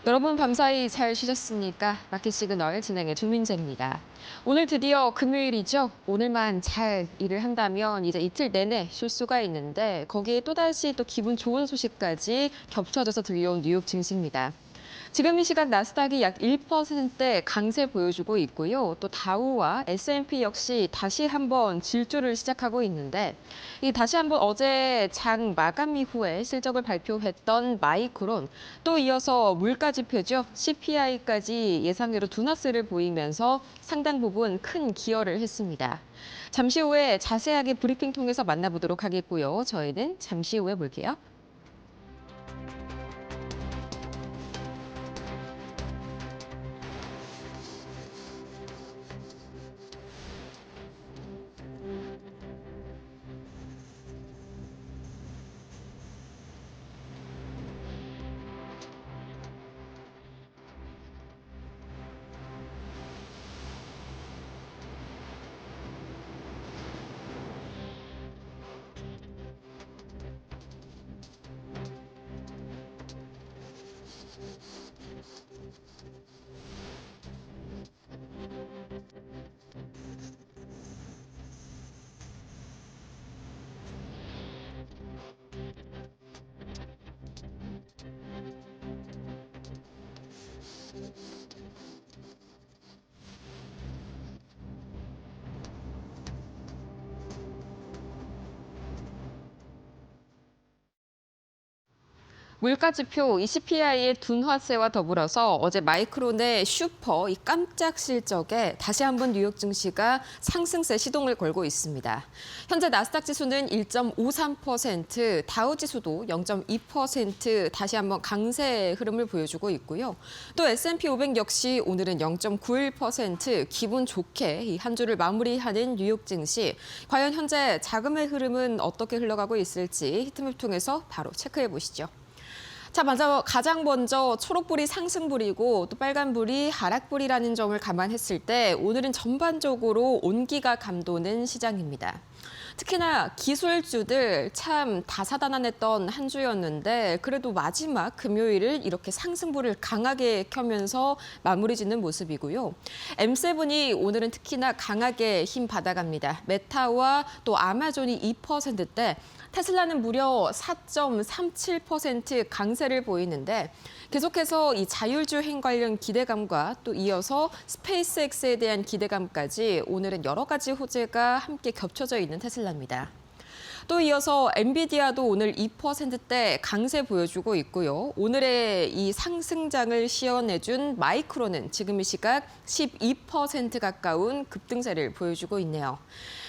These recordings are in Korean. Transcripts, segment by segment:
여러분 밤사이 잘 쉬셨습니까? 마켓 시그널 진행의 조민재입니다. 오늘 드디어 금요일이죠. 오늘만 잘 일을 한다면 이제 이틀 내내 쉴 수가 있는데 거기에 또다시 또 기분 좋은 소식까지 겹쳐져서 들려온 뉴욕 증시입니다. 지금 이 시간 나스닥이 약 1%대 강세 보여주고 있고요. 또 다우와 S&P 역시 다시 한번 질주를 시작하고 있는데 이 다시 한번 어제 장 마감 이후에 실적을 발표했던 마이크론 또 이어서 물가 지표죠. CPI까지 예상외로 둔화세를 보이면서 상당 부분 큰 기여를 했습니다. 잠시 후에 자세하게 브리핑 통해서 만나보도록 하겠고요. 저희는 잠시 후에 볼게요. 물가지표 CPI의 둔화세와 더불어서 어제 마이크론의 슈퍼 이 깜짝 실적에 다시 한번 뉴욕 증시가 상승세 시동을 걸고 있습니다. 현재 나스닥 지수는 1.53%, 다우 지수도 0.2% 다시 한번 강세 흐름을 보여주고 있고요. 또 S&P 500 역시 오늘은 0.91% 기분 좋게 이 한 주를 마무리하는 뉴욕 증시. 과연 현재 자금의 흐름은 어떻게 흘러가고 있을지 히트맵 통해서 바로 체크해 보시죠. 자, 가장 먼저 초록불이 상승불이고 또 빨간불이 하락불이라는 점을 감안했을 때 오늘은 전반적으로 온기가 감도는 시장입니다. 특히나 기술주들 참 다사다난했던 한 주였는데 그래도 마지막 금요일을 이렇게 상승불을 강하게 켜면서 마무리 짓는 모습이고요. M7이 오늘은 특히나 강하게 힘 받아갑니다. 메타와 또 아마존이 2%대, 테슬라는 무려 4.37% 강세를 보이는데 계속해서 이 자율주행 관련 기대감과 또 이어서 스페이스X에 대한 기대감까지 오늘은 여러 가지 호재가 함께 겹쳐져 있는 테슬라입니다. 또 이어서 엔비디아도 오늘 2%대 강세 보여주고 있고요. 오늘의 이 상승장을 시연해준 마이크론은 지금 이 시각 12% 가까운 급등세를 보여주고 있네요.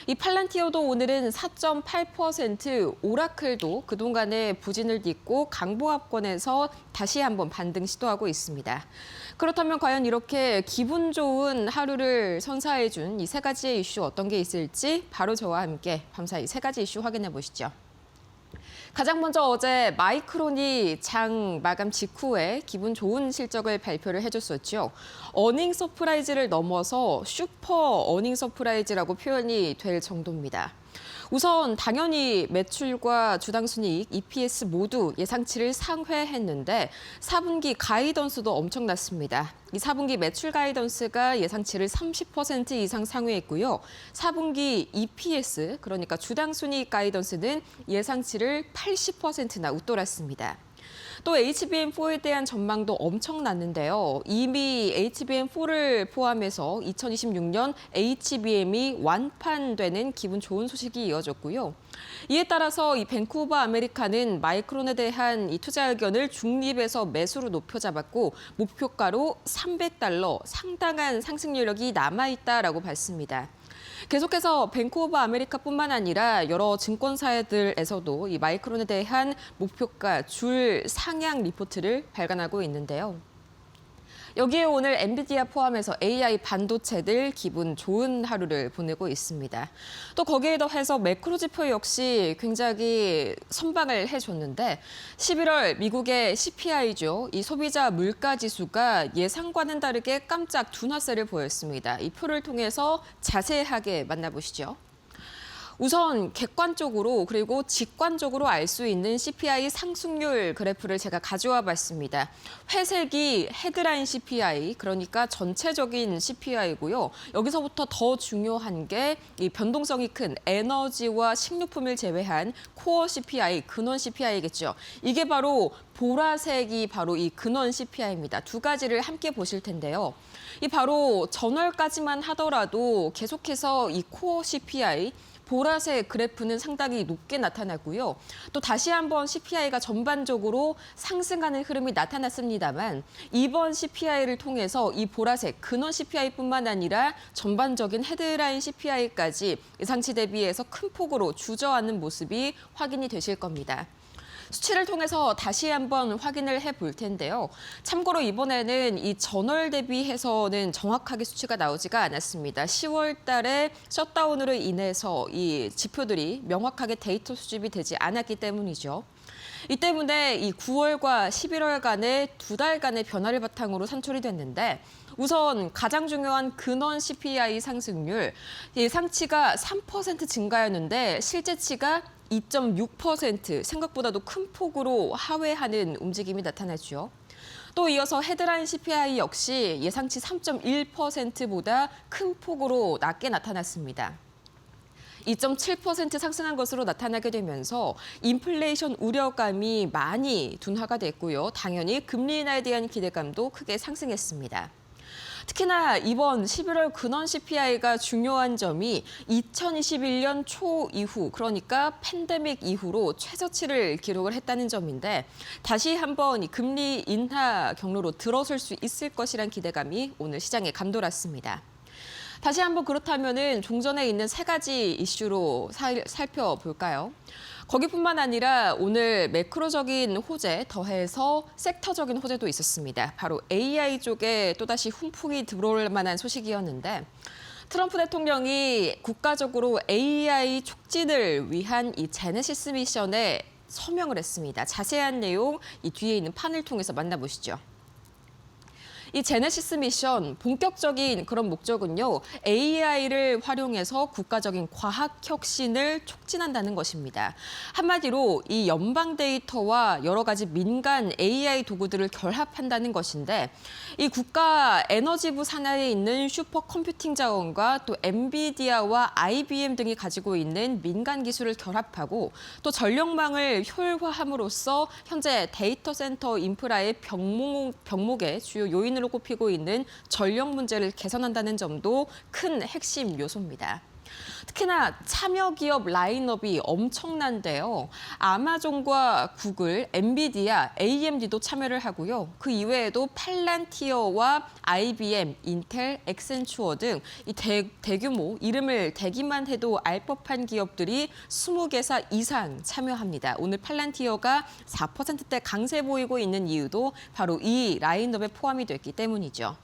이 팔란티어도 오늘은 4.8%, 오라클도 그동안의 부진을 딛고 강보합권에서 다시 한번 반등 시도하고 있습니다. 그렇다면 과연 이렇게 기분 좋은 하루를 선사해준 이 세 가지의 이슈 어떤 게 있을지 바로 저와 함께 밤사이 세 가지 이슈 확인해 보시죠. 가장 먼저 어제 마이크론이 장 마감 직후에 기분 좋은 실적을 발표를 해줬었죠. 어닝 서프라이즈를 넘어서 슈퍼 어닝 서프라이즈라고 표현이 될 정도입니다. 우선 당연히 매출과 주당 순이익, EPS 모두 예상치를 상회했는데 4분기 가이던스도 엄청났습니다. 이 4분기 매출 가이던스가 예상치를 30% 이상 상회했고요. 4분기 EPS, 그러니까 주당 순이익 가이던스는 예상치를 80%나 웃돌았습니다. 또 HBM4에 대한 전망도 엄청났는데요. 이미 HBM4를 포함해서 2026년 HBM이 완판되는 기분 좋은 소식이 이어졌고요. 이에 따라서 이 밴쿠버 아메리카는 마이크론에 대한 이 투자 의견을 중립에서 매수로 높여 잡았고 목표가로 $300 상당한 상승 여력이 남아있다라고 봤습니다. 계속해서 밴쿠버 아메리카뿐만 아니라 여러 증권사들에서도 이 마이크론에 대한 목표가 줄 상향 리포트를 발간하고 있는데요. 여기에 오늘 엔비디아 포함해서 AI 반도체들 기분 좋은 하루를 보내고 있습니다. 또 거기에 더해서 매크로 지표 역시 굉장히 선방을 해줬는데 11월 미국의 CPI죠. 이 소비자 물가 지수가 예상과는 다르게 깜짝 둔화세를 보였습니다. 이 표를 통해서 자세하게 만나보시죠. 우선 객관적으로 그리고 직관적으로 알 수 있는 CPI 상승률 그래프를 제가 가져와 봤습니다. 회색이 헤드라인 CPI, 그러니까 전체적인 CPI고요. 여기서부터 더 중요한 게 이 변동성이 큰 에너지와 식료품을 제외한 코어 CPI, 근원 CPI겠죠. 이게 바로 보라색이 바로 이 근원 CPI입니다. 두 가지를 함께 보실 텐데요. 이 바로 전월까지만 하더라도 계속해서 이 코어 CPI, 보라색 그래프는 상당히 높게 나타나고요. 또 다시 한번 CPI가 전반적으로 상승하는 흐름이 나타났습니다만 이번 CPI를 통해서 이 보라색 근원 CPI뿐만 아니라 전반적인 헤드라인 CPI까지 예상치 대비해서 큰 폭으로 주저앉는 모습이 확인이 되실 겁니다. 수치를 통해서 다시 한번 확인을 해볼 텐데요. 참고로 이번에는 이 전월 대비해서는 정확하게 수치가 나오지가 않았습니다. 10월 달에 셧다운으로 인해서 이 지표들이 명확하게 데이터 수집이 되지 않았기 때문이죠. 이 때문에 이 9월과 11월간의 두 달간의 변화를 바탕으로 산출이 됐는데 우선 가장 중요한 근원 CPI 상승률, 예상치가 3% 증가였는데 실제치가 2.6% 생각보다도 큰 폭으로 하회하는 움직임이 나타났죠. 또 이어서 헤드라인 CPI 역시 예상치 3.1%보다 큰 폭으로 낮게 나타났습니다. 2.7% 상승한 것으로 나타나게 되면서 인플레이션 우려감이 많이 둔화가 됐고요. 당연히 금리 인하에 대한 기대감도 크게 상승했습니다. 특히나 이번 11월 근원 CPI가 중요한 점이 2021년 초 이후, 그러니까 팬데믹 이후로 최저치를 기록을 했다는 점인데 다시 한번 금리 인하 경로로 들어설 수 있을 것이란 기대감이 오늘 시장에 감돌았습니다. 다시 한번 그렇다면은 종전에 있는 세 가지 이슈로 살펴볼까요? 거기뿐만 아니라 오늘 매크로적인 호재 더해서 섹터적인 호재도 있었습니다. 바로 AI 쪽에 또다시 훈풍이 들어올 만한 소식이었는데 트럼프 대통령이 국가적으로 AI 촉진을 위한 이 제네시스 미션에 서명을 했습니다. 자세한 내용 이 뒤에 있는 판을 통해서 만나보시죠. 이 제네시스 미션 본격적인 그런 목적은요. AI를 활용해서 국가적인 과학 혁신을 촉진한다는 것입니다. 한마디로 이 연방 데이터와 여러 가지 민간 AI 도구들을 결합한다는 것인데 이 국가 에너지부 산하에 있는 슈퍼컴퓨팅 자원과 또 엔비디아와 IBM 등이 가지고 있는 민간 기술을 결합하고 또 전력망을 효율화함으로써 현재 데이터 센터 인프라의 병목의 주요 요인으로 꼽히고 있는 전력 문제를 개선한다는 점도 큰 핵심 요소입니다. 특히나 참여 기업 라인업이 엄청난데요. 아마존과 구글, 엔비디아, AMD도 참여를 하고요. 그 이외에도 팔란티어와 IBM, 인텔, 엑센추어 등 이 대규모 이름을 대기만 해도 알 법한 기업들이 20개사 이상 참여합니다. 오늘 팔란티어가 4%대 강세 보이고 있는 이유도 바로 이 라인업에 포함이 됐기 때문이죠.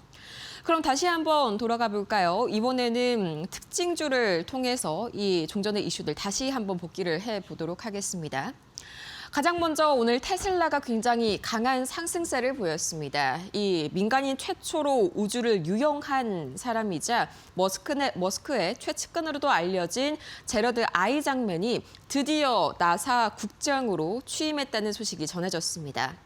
그럼 다시 한번 돌아가 볼까요? 이번에는 특징주를 통해서 이 종전의 이슈들 다시 한번 복기를 해보도록 하겠습니다. 가장 먼저 오늘 테슬라가 굉장히 강한 상승세를 보였습니다. 이 민간인 최초로 우주를 유영한 사람이자 머스크의 최측근으로도 알려진 제러드 아이작맨이 드디어 나사 국장으로 취임했다는 소식이 전해졌습니다.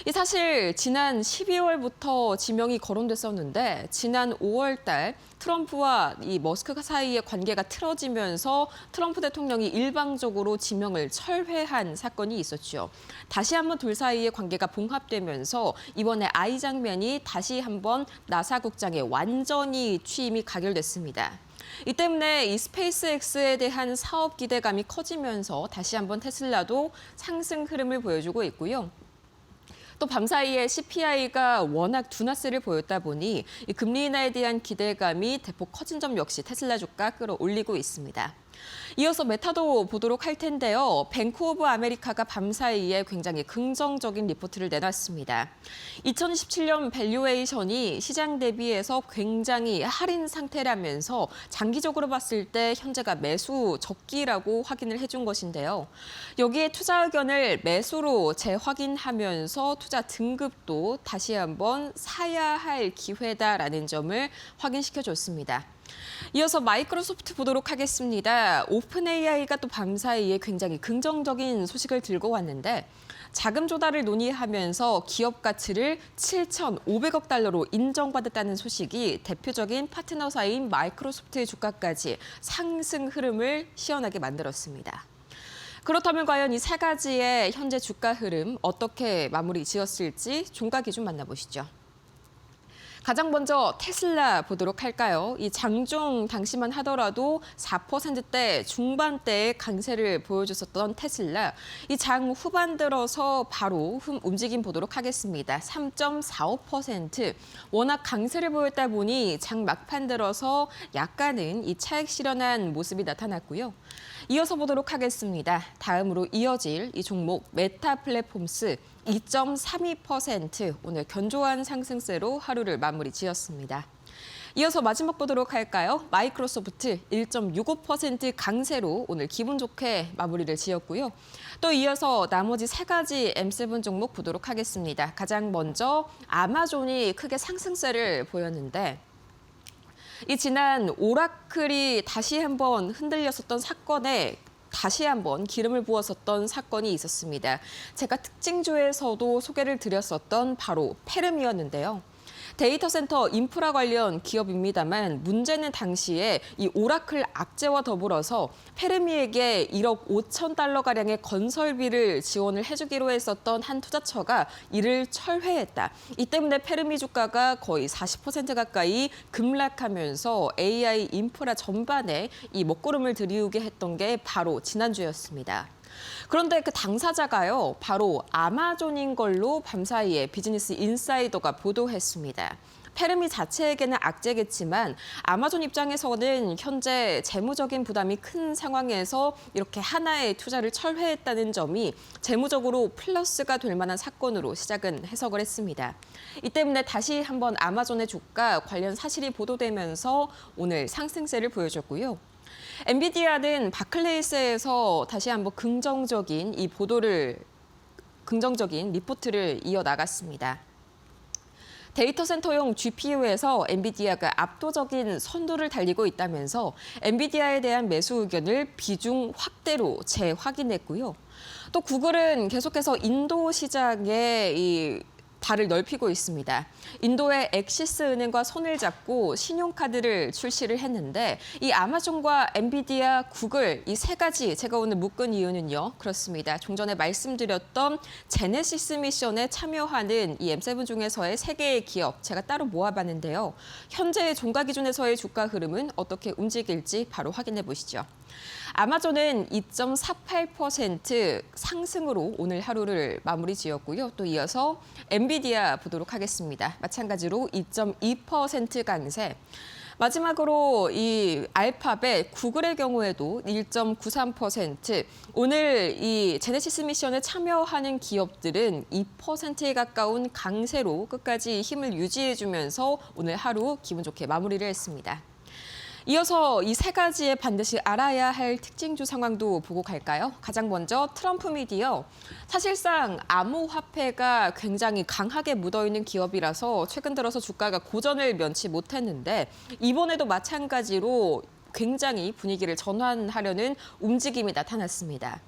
이 사실 지난 12월부터 지명이 거론됐었는데 지난 5월 달 트럼프와 이 머스크 사이의 관계가 틀어지면서 트럼프 대통령이 일방적으로 지명을 철회한 사건이 있었죠. 다시 한번 둘 사이의 관계가 봉합되면서 이번에 아이작맨이 다시 한번 나사 국장에 완전히 취임이 가결됐습니다. 이 때문에 이 스페이스X에 대한 사업 기대감이 커지면서 다시 한번 테슬라도 상승 흐름을 보여주고 있고요. 또 밤사이에 CPI가 워낙 둔화세를 보였다 보니 이 금리 인하에 대한 기대감이 대폭 커진 점 역시 테슬라 주가 끌어올리고 있습니다. 이어서 메타도 보도록 할 텐데요. 뱅크 오브 아메리카가 밤사이에 굉장히 긍정적인 리포트를 내놨습니다. 2017년 밸류에이션이 시장 대비해서 굉장히 할인 상태라면서 장기적으로 봤을 때 현재가 매수 적기라고 확인을 해준 것인데요. 여기에 투자 의견을 매수로 재확인하면서 투자 등급도 다시 한번 사야 할 기회다라는 점을 확인시켜줬습니다. 이어서 마이크로소프트 보도록 하겠습니다. 오픈 AI가 또 밤사이에 굉장히 긍정적인 소식을 들고 왔는데 자금 조달을 논의하면서 기업 가치를 7,500억 달러로 인정받았다는 소식이 대표적인 파트너사인 마이크로소프트의 주가까지 상승 흐름을 시원하게 만들었습니다. 그렇다면 과연 이 세 가지의 현재 주가 흐름 어떻게 마무리 지었을지 종가 기준 만나보시죠. 가장 먼저 테슬라 보도록 할까요? 이 장중 당시만 하더라도 4%대 중반대의 강세를 보여줬었던 테슬라. 이 장 후반 들어서 바로 움직임 보도록 하겠습니다. 3.45%. 워낙 강세를 보였다 보니 장 막판 들어서 약간은 이 차익 실현한 모습이 나타났고요. 이어서 보도록 하겠습니다. 다음으로 이어질 이 종목 메타 플랫폼스 2.32% 오늘 견조한 상승세로 하루를 마무리 지었습니다. 이어서 마지막 보도록 할까요? 마이크로소프트 1.65% 강세로 오늘 기분 좋게 마무리를 지었고요. 또 이어서 나머지 세 가지 M7 종목 보도록 하겠습니다. 가장 먼저 아마존이 크게 상승세를 보였는데 이 지난 오라클이 다시 한번 흔들렸었던 사건에 다시 한번 기름을 부었었던 사건이 있었습니다. 제가 특징주에서도 소개를 드렸었던 바로 페름이었는데요. 데이터 센터 인프라 관련 기업입니다만 문제는 당시에 이 오라클 악재와 더불어서 페르미에게 1억 5천 달러가량의 건설비를 지원을 해주기로 했었던 한 투자처가 이를 철회했다. 이 때문에 페르미 주가가 거의 40% 가까이 급락하면서 AI 인프라 전반에 이 먹구름을 들이우게 했던 게 바로 지난주였습니다. 그런데 그 당사자가요, 바로 아마존인 걸로 밤사이에 비즈니스 인사이더가 보도했습니다. 페르미 자체에게는 악재겠지만 아마존 입장에서는 현재 재무적인 부담이 큰 상황에서 이렇게 하나의 투자를 철회했다는 점이 재무적으로 플러스가 될 만한 사건으로 시작은 해석을 했습니다. 이 때문에 다시 한번 아마존의 주가 관련 사실이 보도되면서 오늘 상승세를 보여줬고요. 엔비디아는 바클레이스에서 다시 한번 긍정적인 리포트를 이어나갔습니다. 데이터 센터용 GPU에서 엔비디아가 압도적인 선두를 달리고 있다면서 엔비디아에 대한 매수 의견을 비중 확대로 재확인했고요. 또 구글은 계속해서 인도 시장에 발을 넓히고 있습니다. 인도의 엑시스 은행과 손을 잡고 신용카드를 출시를 했는데 이 아마존과 엔비디아, 구글 이 세 가지 제가 오늘 묶은 이유는요. 그렇습니다. 좀 전에 말씀드렸던 제네시스 미션에 참여하는 이 M7 중에서의 세 개의 기업 제가 따로 모아봤는데요. 현재 종가 기준에서의 주가 흐름은 어떻게 움직일지 바로 확인해 보시죠. 아마존은 2.48% 상승으로 오늘 하루를 마무리 지었고요. 또 이어서 엔비디아 보도록 하겠습니다. 마찬가지로 2.2% 강세. 마지막으로 이 알파벳, 구글의 경우에도 1.93%. 오늘 이 제네시스 미션에 참여하는 기업들은 2%에 가까운 강세로 끝까지 힘을 유지해주면서 오늘 하루 기분 좋게 마무리를 했습니다. 이어서 이 세 가지의 반드시 알아야 할 특징주 상황도 보고 갈까요? 가장 먼저 트럼프 미디어. 사실상 암호화폐가 굉장히 강하게 묻어있는 기업이라서 최근 들어서 주가가 고전을 면치 못했는데 이번에도 마찬가지로 굉장히 분위기를 전환하려는 움직임이 나타났습니다.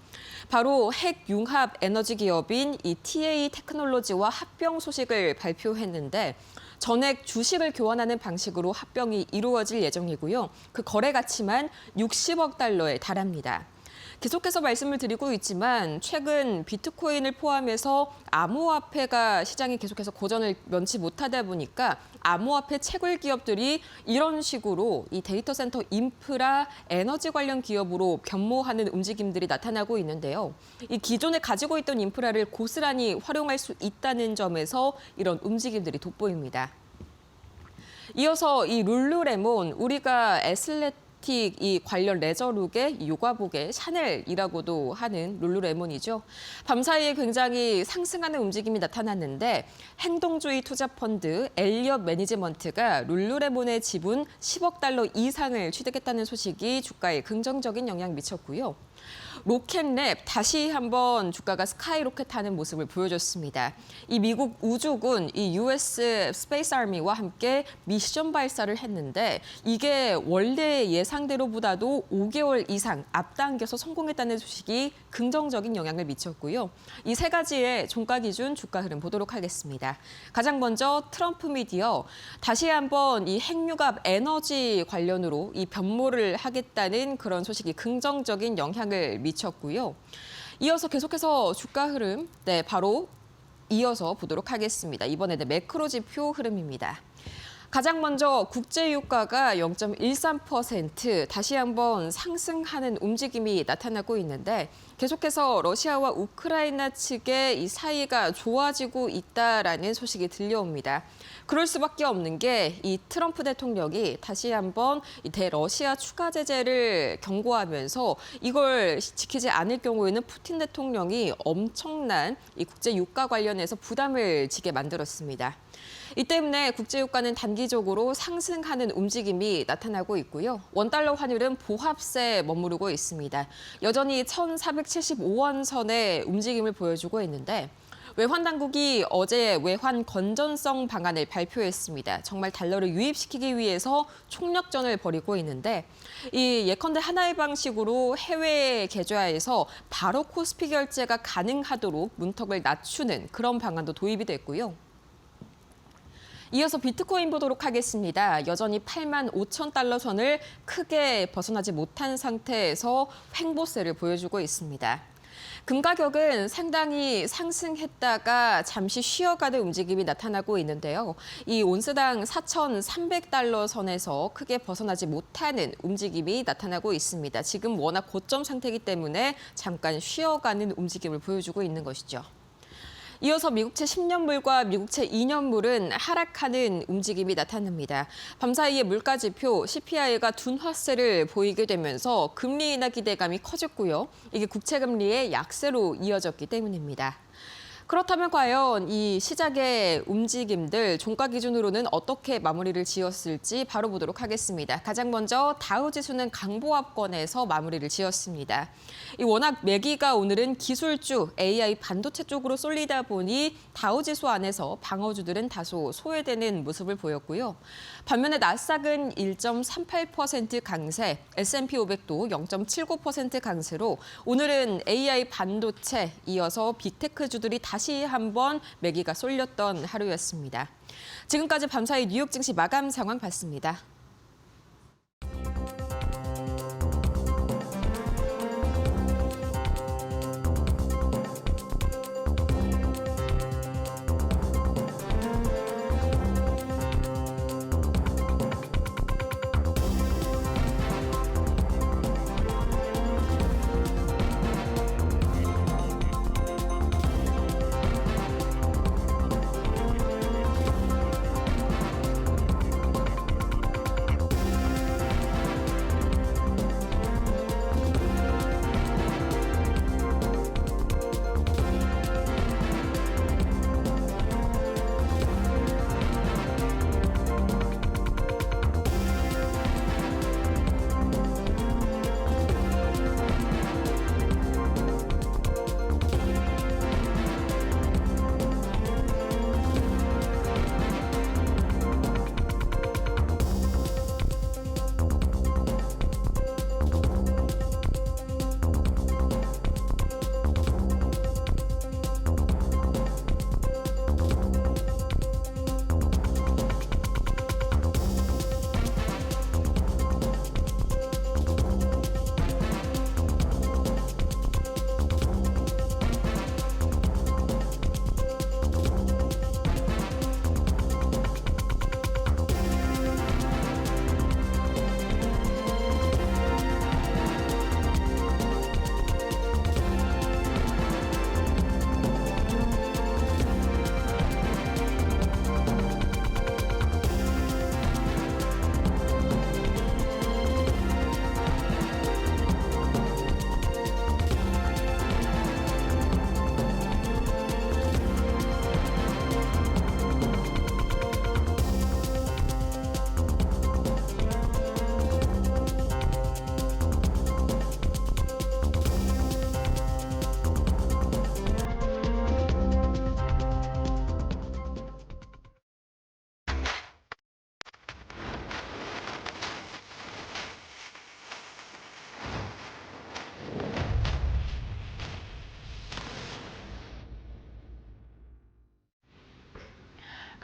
바로 핵 융합 에너지 기업인 이 TA 테크놀로지와 합병 소식을 발표했는데 전액 주식을 교환하는 방식으로 합병이 이루어질 예정이고요. 그 거래 가치만 60억 달러에 달합니다. 계속해서 말씀을 드리고 있지만 최근 비트코인을 포함해서 암호화폐가 시장이 계속해서 고전을 면치 못하다 보니까 암호화폐 채굴 기업들이 이런 식으로 이 데이터 센터 인프라 에너지 관련 기업으로 변모하는 움직임들이 나타나고 있는데요. 이 기존에 가지고 있던 인프라를 고스란히 활용할 수 있다는 점에서 이런 움직임들이 돋보입니다. 이어서 이 룰루레몬, 우리가 이 관련 레저룩의 요가복의 샤넬이라고도 하는 룰루레몬이죠. 밤사이에 굉장히 상승하는 움직임이 나타났는데 행동주의 투자 펀드 엘리엇 매니지먼트가 룰루레몬의 지분 10억 달러 이상을 취득했다는 소식이 주가에 긍정적인 영향을 미쳤고요. 로켓랩 다시 한번 주가가 스카이로켓하는 모습을 보여줬습니다. 이 미국 우주군, 이 US 스페이스 아미와 함께 미션 발사를 했는데 이게 원래 예상대로보다도 5개월 이상 앞당겨서 성공했다는 소식이 긍정적인 영향을 미쳤고요. 이 세 가지의 종가 기준 주가 흐름 보도록 하겠습니다. 가장 먼저 트럼프 미디어 다시 한번 이 핵융합 에너지 관련으로 이 변모를 하겠다는 그런 소식이 긍정적인 영향을 미쳤고요. 이어서 계속해서 주가 흐름 바로 이어서 보도록 하겠습니다. 이번에는 매크로 지표 흐름입니다. 가장 먼저 국제유가가 0.13% 다시 한번 상승하는 움직임이 나타나고 있는데 계속해서 러시아와 우크라이나 측의 이 사이가 좋아지고 있다라는 소식이 들려옵니다. 그럴 수밖에 없는 게 이 트럼프 대통령이 다시 한번 이 대러시아 추가 제재를 경고하면서 이걸 지키지 않을 경우에는 푸틴 대통령이 엄청난 이 국제유가 관련해서 부담을 지게 만들었습니다. 이 때문에 국제유가는 단기적으로 상승하는 움직임이 나타나고 있고요. 원달러 환율은 보합세에 머무르고 있습니다. 여전히 1,475원 선의 움직임을 보여주고 있는데 외환 당국이 어제 외환 건전성 방안을 발표했습니다. 정말 달러를 유입시키기 위해서 총력전을 벌이고 있는데 이 예컨대 하나의 방식으로 해외 계좌에서 바로 코스피 결제가 가능하도록 문턱을 낮추는 그런 방안도 도입이 됐고요. 이어서 비트코인 보도록 하겠습니다. 여전히 8만 5천 달러 선을 크게 벗어나지 못한 상태에서 횡보세를 보여주고 있습니다. 금 가격은 상당히 상승했다가 잠시 쉬어가는 움직임이 나타나고 있는데요. 이 온스당 4,300달러 선에서 크게 벗어나지 못하는 움직임이 나타나고 있습니다. 지금 워낙 고점 상태이기 때문에 잠깐 쉬어가는 움직임을 보여주고 있는 것이죠. 이어서 미국채 10년물과 미국채 2년물은 하락하는 움직임이 나타납니다. 밤사이에 물가지표 CPI가 둔화세를 보이게 되면서 금리 인하 기대감이 커졌고요. 이게 국채금리의 약세로 이어졌기 때문입니다. 그렇다면 과연 이 시장의 움직임들 종가 기준으로는 어떻게 마무리를 지었을지 바로 보도록 하겠습니다. 가장 먼저 다우지수는 강보합권에서 마무리를 지었습니다. 이 워낙 매기가 오늘은 기술주, AI 반도체 쪽으로 쏠리다 보니 다우지수 안에서 방어주들은 다소 소외되는 모습을 보였고요. 반면에 나스닥은 1.38% 강세, S&P 500도 0.79% 강세로 오늘은 AI 반도체 이어서 빅테크주들이 다시 한번 매기가 쏠렸던 하루였습니다. 지금까지 밤사이 뉴욕 증시 마감 상황 봤습니다.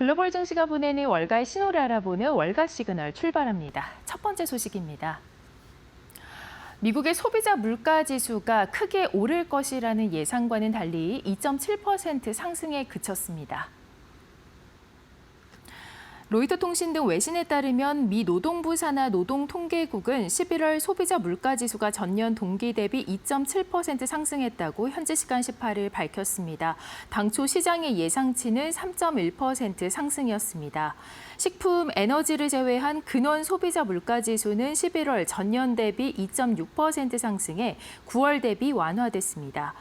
글로벌 증시가 보내는 월가의 신호를 알아보는 월가 시그널 출발합니다. 첫 번째 소식입니다. 미국의 소비자 물가 지수가 크게 오를 것이라는 예상과는 달리 2.7% 상승에 그쳤습니다. 로이터 통신 등 외신에 따르면 미 노동부 산하 노동통계국은 11월 소비자 물가지수가 전년 동기 대비 2.7% 상승했다고 현지 시간 18일 밝혔습니다. 당초 시장의 예상치는 3.1% 상승이었습니다. 식품, 에너지를 제외한 근원 소비자 물가지수는 11월 전년 대비 2.6% 상승해 9월 대비 완화됐습니다.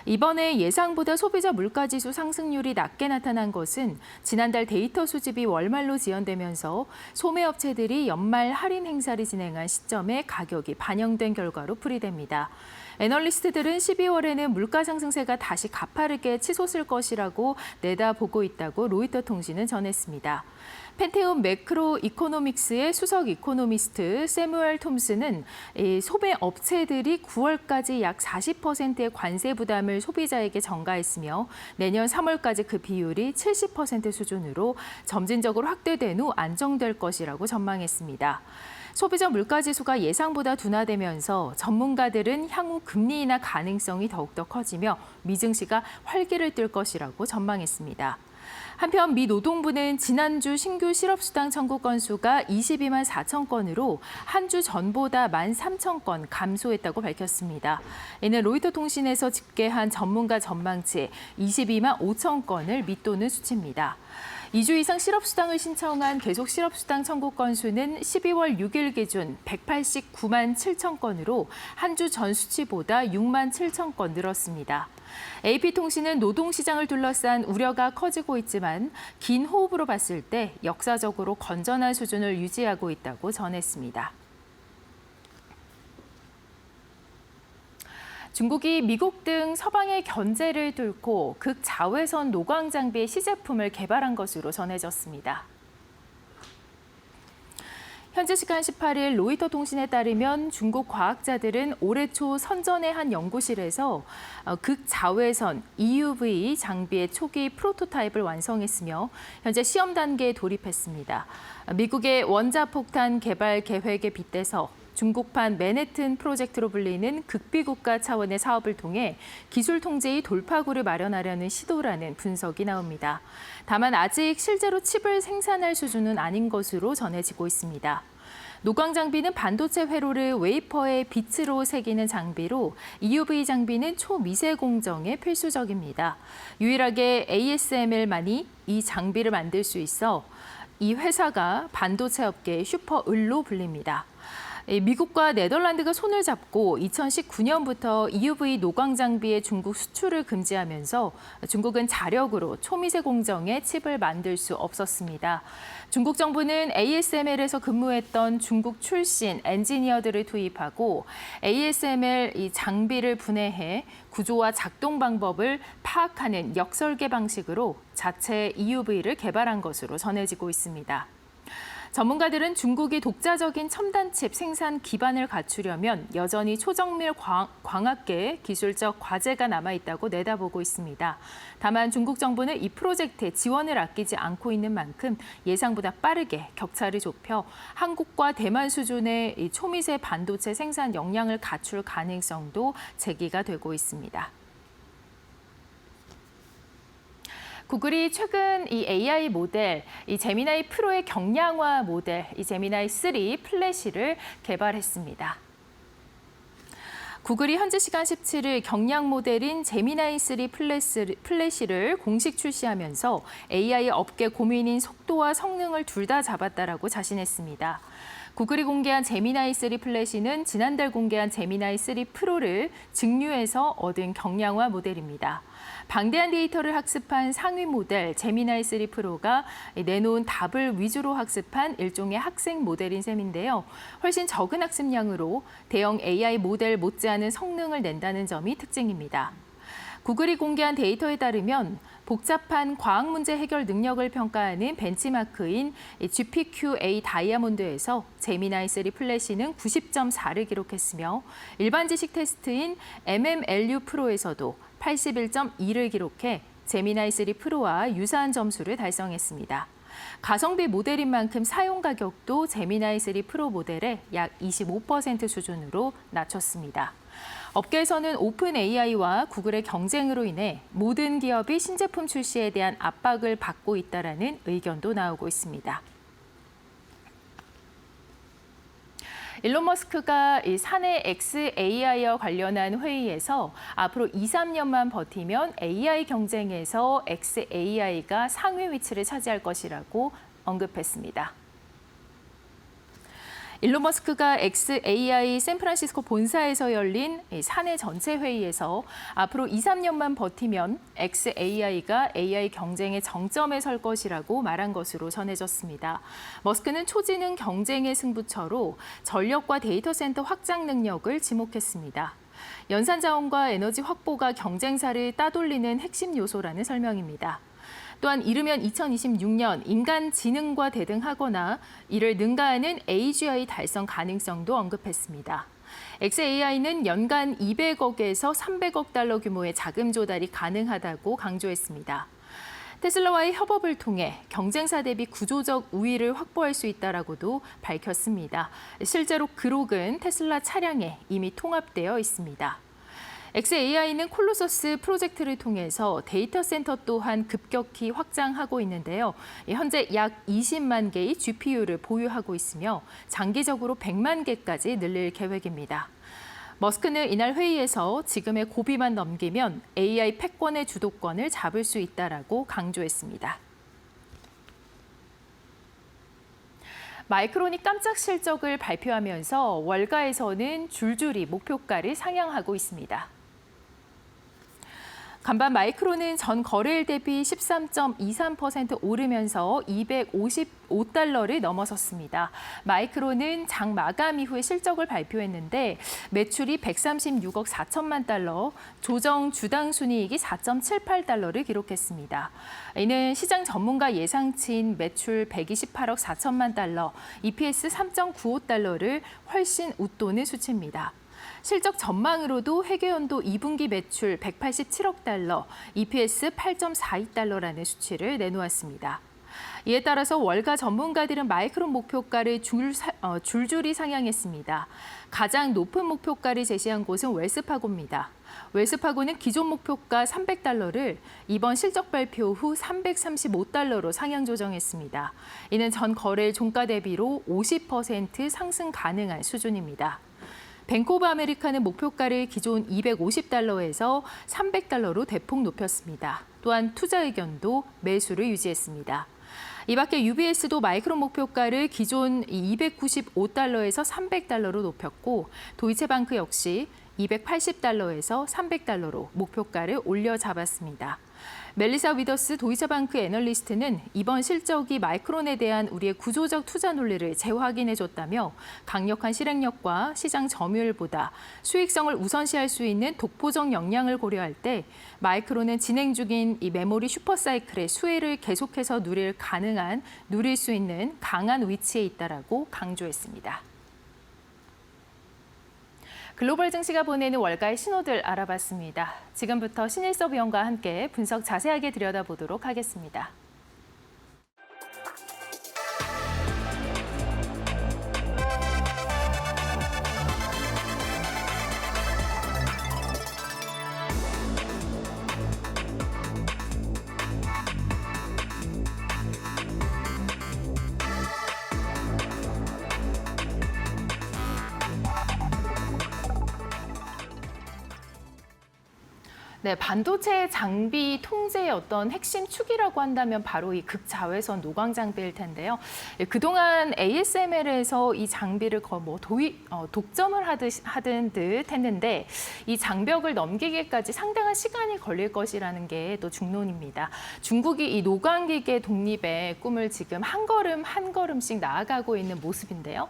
이번에 예상보다 소비자 물가지수 상승률이 낮게 나타난 것은 지난달 데이터 수집이 월말로 지연되면서 소매업체들이 연말 할인 행사를 진행한 시점에 가격이 반영된 결과로 풀이됩니다. 애널리스트들은 12월에는 물가 상승세가 다시 가파르게 치솟을 것이라고 내다보고 있다고 로이터 통신은 전했습니다. 펜테온 매크로 이코노믹스의 수석 이코노미스트 세무엘 톰슨은 소매 업체들이 9월까지 약 40%의 관세 부담을 소비자에게 전가했으며 내년 3월까지 그 비율이 70% 수준으로 점진적으로 확대된 후 안정될 것이라고 전망했습니다. 소비자 물가지수가 예상보다 둔화되면서 전문가들은 향후 금리 인하 가능성이 더욱더 커지며 미증시가 활기를 띨 것이라고 전망했습니다. 한편 미 노동부는 지난주 신규 실업수당 청구 건수가 22만 4천 건으로 한 주 전보다 1만 3천 건 감소했다고 밝혔습니다. 이는 로이터 통신에서 집계한 전문가 전망치 22만 5천 건을 밑도는 수치입니다. 2주 이상 실업수당을 신청한 계속 실업수당 청구 건수는 12월 6일 기준 189만 7천 건으로 한 주 전 수치보다 6만 7천 건 늘었습니다. AP통신은 노동시장을 둘러싼 우려가 커지고 있지만 긴 호흡으로 봤을 때 역사적으로 건전한 수준을 유지하고 있다고 전했습니다. 중국이 미국 등 서방의 견제를 뚫고 극자외선 노광 장비의 시제품을 개발한 것으로 전해졌습니다. 현지 시간 18일 로이터 통신에 따르면 중국 과학자들은 올해 초 선전의 한 연구실에서 극자외선 EUV 장비의 초기 프로토타입을 완성했으며 현재 시험 단계에 돌입했습니다. 미국의 원자폭탄 개발 계획에 빗대서 중국판 맨해튼 프로젝트로 불리는 극비국가 차원의 사업을 통해 기술 통제의 돌파구를 마련하려는 시도라는 분석이 나옵니다. 다만 아직 실제로 칩을 생산할 수준은 아닌 것으로 전해지고 있습니다. 노광 장비는 반도체 회로를 웨이퍼에 빛으로 새기는 장비로 EUV 장비는 초미세 공정에 필수적입니다. 유일하게 ASML만이 이 장비를 만들 수 있어 이 회사가 반도체 업계의 슈퍼을로 불립니다. 미국과 네덜란드가 손을 잡고 2019년부터 EUV 노광 장비의 중국 수출을 금지하면서 중국은 자력으로 초미세 공정의 칩을 만들 수 없었습니다. 중국 정부는 ASML에서 근무했던 중국 출신 엔지니어들을 투입하고 ASML 이 장비를 분해해 구조와 작동 방법을 파악하는 역설계 방식으로 자체 EUV를 개발한 것으로 전해지고 있습니다. 전문가들은 중국이 독자적인 첨단 칩 생산 기반을 갖추려면 여전히 초정밀 광학계의 기술적 과제가 남아있다고 내다보고 있습니다. 다만 중국 정부는 이 프로젝트에 지원을 아끼지 않고 있는 만큼 예상보다 빠르게 격차를 좁혀 한국과 대만 수준의 이 초미세 반도체 생산 역량을 갖출 가능성도 제기가 되고 있습니다. 구글이 최근 이 AI 모델, 이 제미나이 프로의 경량화 모델, 이 제미나이 3 플래시를 개발했습니다. 구글이 현지 시간 17일 경량 모델인 제미나이 3 플래시를 공식 출시하면서 AI 업계 고민인 속도와 성능을 둘 다 잡았다라고 자신했습니다. 구글이 공개한 제미나이 3 플래시는 지난달 공개한 제미나이 3 프로를 직류해서 얻은 경량화 모델입니다. 방대한 데이터를 학습한 상위 모델 제미나이 3 프로가 내놓은 답을 위주로 학습한 일종의 학생 모델인 셈인데요. 훨씬 적은 학습량으로 대형 AI 모델 못지않은 성능을 낸다는 점이 특징입니다. 구글이 공개한 데이터에 따르면 복잡한 과학 문제 해결 능력을 평가하는 벤치마크인 GPQA 다이아몬드에서 제미나이 3 플래시는 90.4를 기록했으며 일반 지식 테스트인 MMLU 프로에서도 81.2를 기록해 제미나이 3 프로와 유사한 점수를 달성했습니다. 가성비 모델인 만큼 사용 가격도 제미나이 3 프로 모델의 약 25% 수준으로 낮췄습니다. 업계에서는 오픈 AI와 구글의 경쟁으로 인해 모든 기업이 신제품 출시에 대한 압박을 받고 있다는 의견도 나오고 있습니다. 일론 머스크가 이 사내 xAI와 관련한 회의에서 앞으로 2, 3년만 버티면 AI 경쟁에서 xAI가 상위 위치를 차지할 것이라고 언급했습니다. 일론 머스크가 xAI 샌프란시스코 본사에서 열린 사내 전체 회의에서 앞으로 2, 3년만 버티면 xAI가 AI 경쟁의 정점에 설 것이라고 말한 것으로 전해졌습니다. 머스크는 초지능 경쟁의 승부처로 전력과 데이터 센터 확장 능력을 지목했습니다. 연산 자원과 에너지 확보가 경쟁사를 따돌리는 핵심 요소라는 설명입니다. 또한 이르면 2026년 인간 지능과 대등하거나 이를 능가하는 AGI 달성 가능성도 언급했습니다. xAI는 연간 200억에서 300억 달러 규모의 자금 조달이 가능하다고 강조했습니다. 테슬라와의 협업을 통해 경쟁사 대비 구조적 우위를 확보할 수 있다라고도 밝혔습니다. 실제로 그록은 테슬라 차량에 이미 통합되어 있습니다. xAI는 콜로서스 프로젝트를 통해서 데이터 센터 또한 급격히 확장하고 있는데요. 현재 약 20만 개의 GPU를 보유하고 있으며 장기적으로 100만 개까지 늘릴 계획입니다. 머스크는 이날 회의에서 지금의 고비만 넘기면 AI 패권의 주도권을 잡을 수 있다라고 강조했습니다. 마이크론이 깜짝 실적을 발표하면서 월가에서는 줄줄이 목표가를 상향하고 있습니다. 간밤 마이크론은 전 거래일 대비 13.23% 오르면서 255달러를 넘어섰습니다. 마이크론은 장 마감 이후에 실적을 발표했는데 매출이 136억 4천만 달러, 조정 주당 순이익이 4.78달러를 기록했습니다. 이는 시장 전문가 예상치인 매출 128억 4천만 달러, EPS 3.95달러를 훨씬 웃도는 수치입니다. 실적 전망으로도 회계연도 2분기 매출 187억 달러, EPS 8.42달러라는 수치를 내놓았습니다. 이에 따라서 월가 전문가들은 마이크론 목표가를 줄줄이 상향했습니다. 가장 높은 목표가를 제시한 곳은 웰스파고입니다. 웰스파고는 기존 목표가 300달러를 이번 실적 발표 후 335달러로 상향 조정했습니다. 이는 전 거래일 종가 대비로 50% 상승 가능한 수준입니다. 뱅크 오브 아메리카는 목표가를 기존 250달러에서 300달러로 대폭 높였습니다. 또한 투자 의견도 매수를 유지했습니다. 이 밖에 UBS도 마이크론 목표가를 기존 295달러에서 300달러로 높였고 도이체방크 역시 280달러에서 300달러로 목표가를 올려 잡았습니다. 멜리사 위더스 도이체방크 애널리스트는 이번 실적이 마이크론에 대한 우리의 구조적 투자 논리를 재확인해줬다며 강력한 실행력과 시장 점유율보다 수익성을 우선시할 수 있는 독보적 역량을 고려할 때 마이크론은 진행 중인 이 메모리 슈퍼사이클의 수혜를 계속해서 누릴 수 있는 강한 위치에 있다라고 강조했습니다. 글로벌 증시가 보내는 월가의 신호들 알아봤습니다. 지금부터 신일섭 위원과 함께 분석 자세하게 들여다보도록 하겠습니다. 네, 반도체 장비 통제의 어떤 핵심 축이라고 한다면 바로 이 극자외선 노광 장비일 텐데요. 그동안 ASML에서 이 장비를 독점을 하던 듯 했는데 이 장벽을 넘기기까지 상당한 시간이 걸릴 것이라는 게 또 중론입니다. 중국이 이 노광기계 독립의 꿈을 지금 한 걸음씩 나아가고 있는 모습인데요.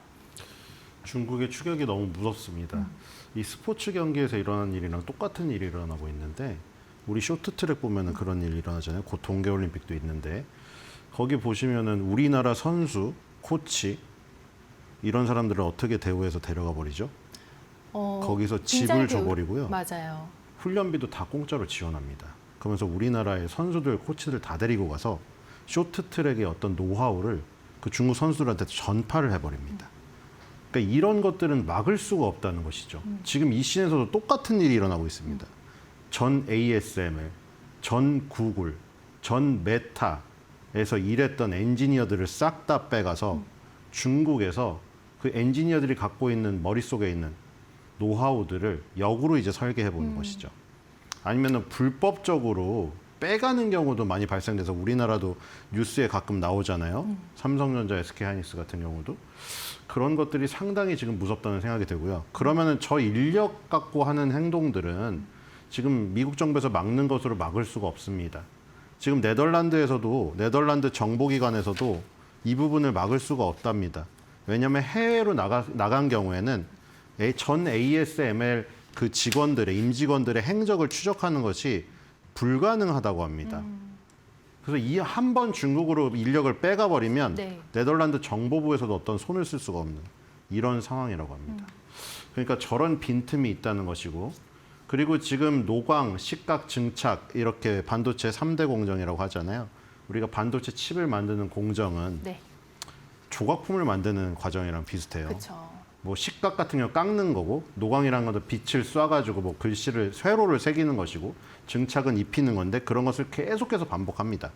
중국의 추격이 너무 무섭습니다. 이 스포츠 경기에서 일어난 일이랑 똑같은 일이 일어나고 있는데 우리 쇼트트랙 보면은 그런 일이 일어나잖아요. 곧 동계올림픽도 있는데 거기 보시면은 우리나라 선수, 코치 이런 사람들을 어떻게 대우해서 데려가 버리죠? 거기서 집을 줘버리고요. 맞아요. 훈련비도 다 공짜로 지원합니다. 그러면서 우리나라의 선수들, 코치들 다 데리고 가서 쇼트트랙의 어떤 노하우를 그 중국 선수들한테 전파를 해버립니다. 그러니까 이런 것들은 막을 수가 없다는 것이죠. 지금 이 씬에서도 똑같은 일이 일어나고 있습니다. 전 ASML, 전 구글, 전 메타에서 일했던 엔지니어들을 싹 다 빼가서 중국에서 그 엔지니어들이 갖고 있는 머릿속에 있는 노하우들을 역으로 이제 설계해 보는 것이죠. 아니면은 불법적으로 빼가는 경우도 많이 발생돼서 우리나라도 뉴스에 가끔 나오잖아요. 삼성전자, SK하이닉스 같은 경우도 그런 것들이 상당히 지금 무섭다는 생각이 들고요. 그러면은 저 인력 갖고 하는 행동들은 지금 미국 정부에서 막는 것으로 막을 수가 없습니다. 지금 네덜란드에서도 네덜란드 정보기관에서도 이 부분을 막을 수가 없답니다. 왜냐하면 해외로 나간 경우에는 전 ASML 그 직원들의 임직원들의 행적을 추적하는 것이 불가능하다고 합니다. 그래서 이 한 번 중국으로 인력을 빼가 버리면 네. 네덜란드 정보부에서도 어떤 손을 쓸 수가 없는 이런 상황이라고 합니다. 그러니까 저런 빈틈이 있다는 것이고, 그리고 지금 노광, 식각, 증착 이렇게 반도체 3대 공정이라고 하잖아요. 우리가 반도체 칩을 만드는 공정은 네. 조각품을 만드는 과정이랑 비슷해요. 그렇죠. 뭐 식각 같은 경우 깎는 거고, 노광이라는 것도 빛을 쏴가지고 뭐 글씨를 회로를 새기는 것이고, 증착은 입히는 건데 그런 것을 계속해서 반복합니다.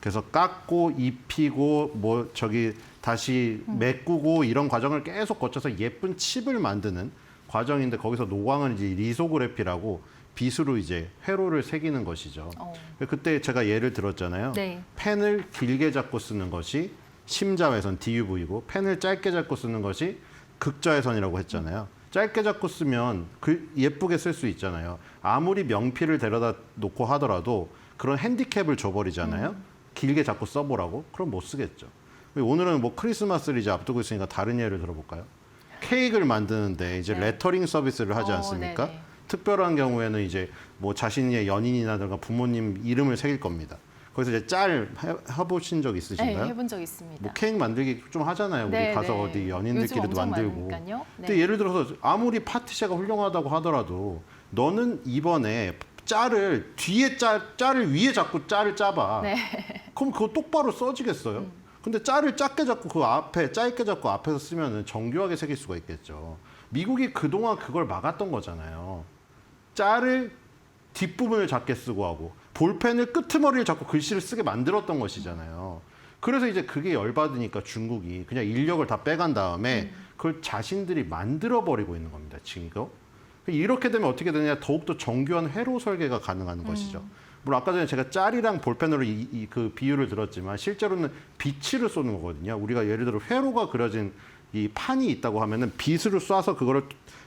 그래서 깎고 입히고 뭐 저기 다시 메꾸고 이런 과정을 계속 거쳐서 예쁜 칩을 만드는 과정인데, 거기서 노광은 이제 리소그래피라고 빗으로 이제 회로를 새기는 것이죠. 그때 제가 예를 들었잖아요. 네. 펜을 길게 잡고 쓰는 것이 심자외선 DUV고, 펜을 짧게 잡고 쓰는 것이 극자외선이라고 했잖아요. 짧게 잡고 쓰면 예쁘게 쓸 수 있잖아요. 아무리 명필을 데려다 놓고 하더라도 그런 핸디캡을 줘버리잖아요. 길게 잡고 써보라고? 그럼 못 쓰겠죠. 오늘은 뭐 크리스마스를 이제 앞두고 있으니까 다른 예를 들어볼까요? 케이크를 만드는데 이제 네. 레터링 서비스를 하지 않습니까? 네네. 특별한 경우에는 이제 뭐 자신의 연인이나든가 부모님 이름을 새길 겁니다. 거기서 이제 짤 해보신 적 있으신가요? 네, 해본 적 있습니다. 뭐 케이크 만들기 좀 하잖아요. 우리 네, 가서 네. 어디 요즘 연인들끼리도 엄청 만들고. 많으니까요. 네. 근데 예를 들어서 아무리 파티샤가 훌륭하다고 하더라도 너는 이번에 짤을 뒤에 짤을 위에 잡고 짤을 짜봐. 네. 그럼 그거 똑바로 써지겠어요? 근데 짤을 작게 잡고 그 앞에 짧게 잡고 앞에서 쓰면은 정교하게 새길 수가 있겠죠. 미국이 그동안 그걸 막았던 거잖아요. 짤을 뒷부분을 작게 쓰고 하고 볼펜을 끄트머리를 잡고 글씨를 쓰게 만들었던 것이잖아요. 그래서 이제 그게 열받으니까 중국이 그냥 인력을 다 빼간 다음에 그걸 자신들이 만들어버리고 있는 겁니다. 지금 이거. 이렇게 되면 어떻게 되느냐, 더욱더 정교한 회로 설계가 가능한 것이죠. 물론 아까 전에 제가 짤이랑 볼펜으로 그 비유를 들었지만 실제로는 빗으로 쏘는 거거든요. 우리가 예를 들어 회로가 그려진 이 판이 있다고 하면은 빗으로 쏴서 그거를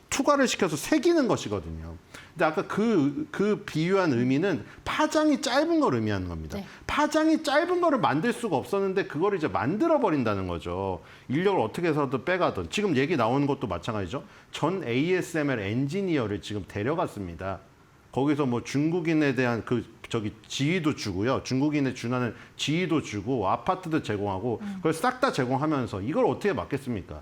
투과를 시켜서 새기는 것이거든요. 근데 아까 그 비유한 의미는 파장이 짧은 걸 의미하는 겁니다. 네. 파장이 짧은 거를 만들 수가 없었는데 그걸 이제 만들어 버린다는 거죠. 인력을 어떻게 해서든 빼가든. 지금 얘기 나오는 것도 마찬가지죠. 전 ASML 엔지니어를 지금 데려갔습니다. 거기서 뭐 중국인에 대한 지위도 주고요. 중국인에 준하는 지위도 주고 아파트도 제공하고 그걸 싹 다 제공하면서 이걸 어떻게 막겠습니까?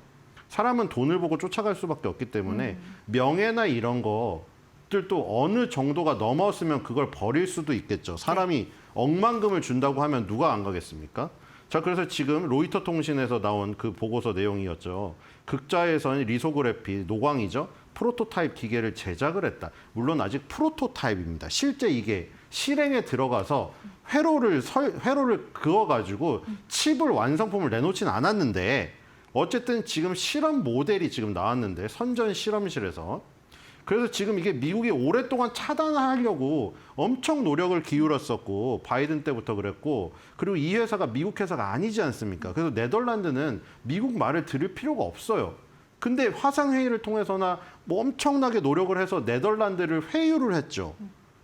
사람은 돈을 보고 쫓아갈 수밖에 없기 때문에 명예나 이런 것들도 어느 정도가 넘었으면 그걸 버릴 수도 있겠죠. 사람이 억만금을 준다고 하면 누가 안 가겠습니까? 자, 그래서 지금 로이터 통신에서 나온 그 보고서 내용이었죠. 극자외선 리소그래피, 노광이죠. 프로토타입 기계를 제작을 했다. 물론 아직 프로토타입입니다. 실제 이게 실행에 들어가서 회로를 그어가지고 칩을 완성품을 내놓지는 않았는데 어쨌든 지금 실험 모델이 지금 나왔는데 선전 실험실에서, 그래서 지금 이게 미국이 오랫동안 차단하려고 엄청 노력을 기울였었고 바이든 때부터 그랬고, 그리고 이 회사가 미국 회사가 아니지 않습니까? 그래서 네덜란드는 미국 말을 들을 필요가 없어요. 근데 화상회의를 통해서나 뭐 엄청나게 노력을 해서 네덜란드를 회유를 했죠.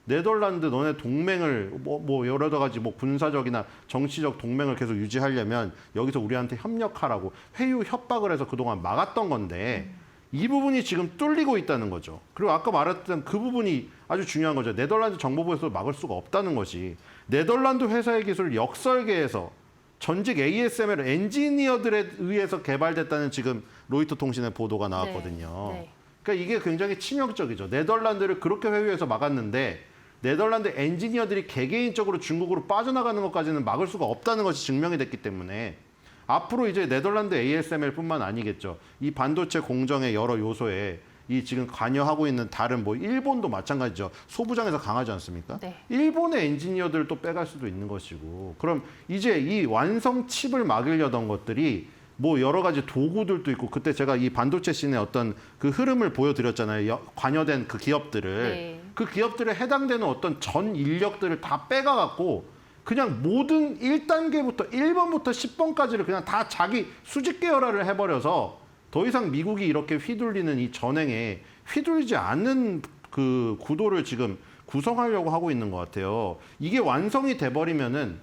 네덜란드 너네 동맹을 뭐 여러 가지 뭐 군사적이나 정치적 동맹을 계속 유지하려면 여기서 우리한테 협력하라고 회유 협박을 해서 그동안 막았던 건데 이 부분이 지금 뚫리고 있다는 거죠. 그리고 아까 말했던 그 부분이 아주 중요한 거죠. 네덜란드 정보부에서 막을 수가 없다는 것이, 네덜란드 회사의 기술을 역설계해서 전직 ASML 엔지니어들에 의해서 개발됐다는 지금 로이터 통신의 보도가 나왔거든요. 네. 그러니까 이게 굉장히 치명적이죠. 네덜란드를 그렇게 회유해서 막았는데 네덜란드 엔지니어들이 개개인적으로 중국으로 빠져나가는 것까지는 막을 수가 없다는 것이 증명이 됐기 때문에 앞으로 이제 네덜란드 ASML뿐만 아니겠죠. 이 반도체 공정의 여러 요소에 이 지금 관여하고 있는 다른 뭐 일본도 마찬가지죠. 소부장에서 강하지 않습니까? 네. 일본의 엔지니어들을 또 빼갈 수도 있는 것이고. 그럼 이제 이 완성 칩을 막으려던 것들이 뭐 여러 가지 도구들도 있고 그때 제가 이 반도체 씬의 어떤 그 흐름을 보여드렸잖아요. 관여된 그 기업들을. 네. 그 기업들에 해당되는 어떤 전 인력들을 다 빼가갖고 그냥 모든 1단계부터 1번부터 10번까지를 그냥 다 자기 수직 계열화를 해버려서 더 이상 미국이 이렇게 휘둘리는 이 전행에 휘둘리지 않는 그 구도를 지금 구성하려고 하고 있는 것 같아요. 이게 완성이 돼버리면은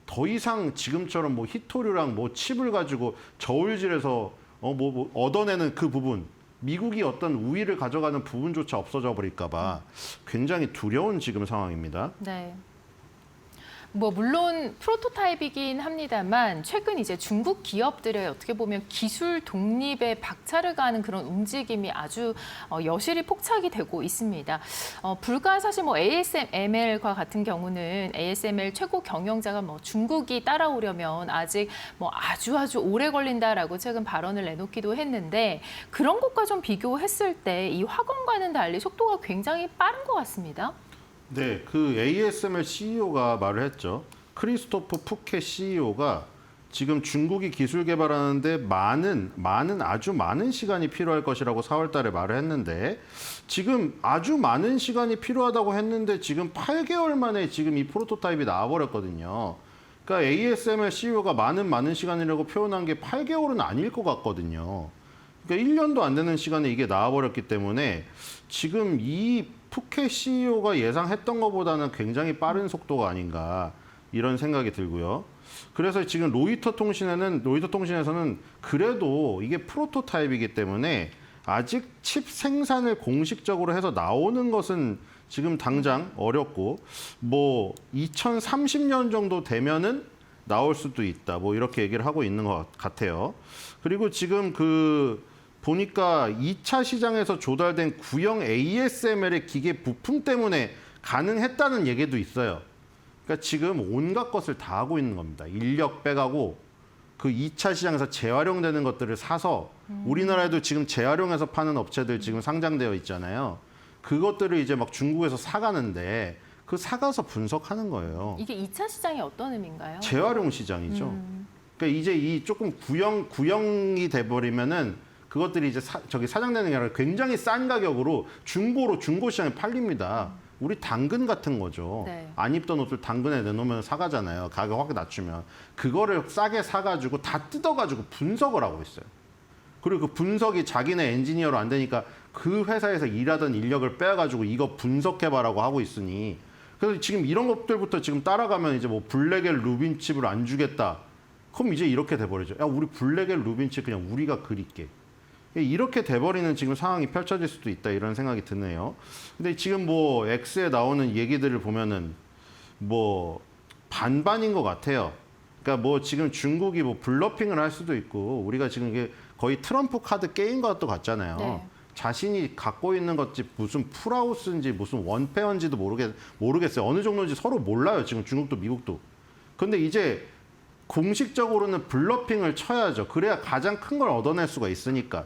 더 이상 지금처럼 뭐 히토류랑 뭐 칩을 가지고 저울질해서 뭐 얻어내는 그 부분, 미국이 어떤 우위를 가져가는 부분조차 없어져 버릴까봐 굉장히 두려운 지금 상황입니다. 네. 뭐 물론 프로토타입이긴 합니다만 최근 이제 중국 기업들의 어떻게 보면 기술 독립에 박차를 가하는 그런 움직임이 아주 여실히 포착이 되고 있습니다. 불과 사실 뭐 ASML과 같은 경우는 ASML 최고 경영자가 뭐 중국이 따라오려면 아직 뭐 아주 오래 걸린다라고 최근 발언을 내놓기도 했는데 그런 것과 좀 비교했을 때 이 화건과는 달리 속도가 굉장히 빠른 것 같습니다. 네, 그 ASML CEO가 말을 했죠. 크리스토프 푸케 CEO가 지금 중국이 기술 개발하는데 아주 많은 시간이 필요할 것이라고 4월 달에 말을 했는데 지금 아주 많은 시간이 필요하다고 했는데 지금 8개월 만에 지금 이 프로토타입이 나와버렸거든요. 그러니까 ASML CEO가 많은 시간이라고 표현한 게 8개월은 아닐 것 같거든요. 그러니까 1년도 안 되는 시간에 이게 나와버렸기 때문에 지금 이 푸케 CEO가 예상했던 것보다는 굉장히 빠른 속도가 아닌가 이런 생각이 들고요. 그래서 지금 로이터 통신에서는 그래도 이게 프로토타입이기 때문에 아직 칩 생산을 공식적으로 해서 나오는 것은 지금 당장 어렵고 뭐 2030년 정도 되면은 나올 수도 있다. 뭐 이렇게 얘기를 하고 있는 것 같아요. 그리고 지금 보니까 2차 시장에서 조달된 구형 ASML의 기계 부품 때문에 가능했다는 얘기도 있어요. 그러니까 지금 온갖 것을 다 하고 있는 겁니다. 인력 빼가고 그 2차 시장에서 재활용되는 것들을 사서 우리나라에도 지금 재활용해서 파는 업체들 지금 상장되어 있잖아요. 그것들을 이제 막 중국에서 사가는데 그 사가서 분석하는 거예요. 이게 2차 시장이 어떤 의미인가요? 재활용 시장이죠. 그러니까 이제 이 조금 구형이 돼버리면은 그것들이 이제 사장되는 게 아니라 굉장히 싼 가격으로 중고 시장에 팔립니다. 우리 당근 같은 거죠. 네. 안 입던 옷을 당근에 내놓으면 사가잖아요. 가격 확 낮추면. 그거를 싸게 사가지고 다 뜯어가지고 분석을 하고 있어요. 그리고 그 분석이 자기네 엔지니어로 안 되니까 그 회사에서 일하던 인력을 빼가지고 이거 분석해봐라고 하고 있으니 그래서 지금 이런 것들부터 지금 따라가면 이제 뭐 블랙엘 루빈 칩을 안 주겠다. 그럼 이제 이렇게 돼버리죠. 야, 우리 블랙엘 루빈 칩 그냥 우리가 그릴게. 이렇게 돼버리는 지금 상황이 펼쳐질 수도 있다 이런 생각이 드네요. 근데 지금 뭐 X에 나오는 얘기들을 보면은 뭐 반반인 것 같아요. 그러니까 뭐 지금 중국이 뭐 블러핑을 할 수도 있고 우리가 지금 이게 거의 트럼프 카드 게임 것도 같잖아요. 네. 자신이 갖고 있는 것이 무슨 풀하우스인지 무슨 원페어인지도 모르겠어요. 어느 정도인지 서로 몰라요. 지금 중국도 미국도. 근데 이제 공식적으로는 블러핑을 쳐야죠. 그래야 가장 큰 걸 얻어낼 수가 있으니까.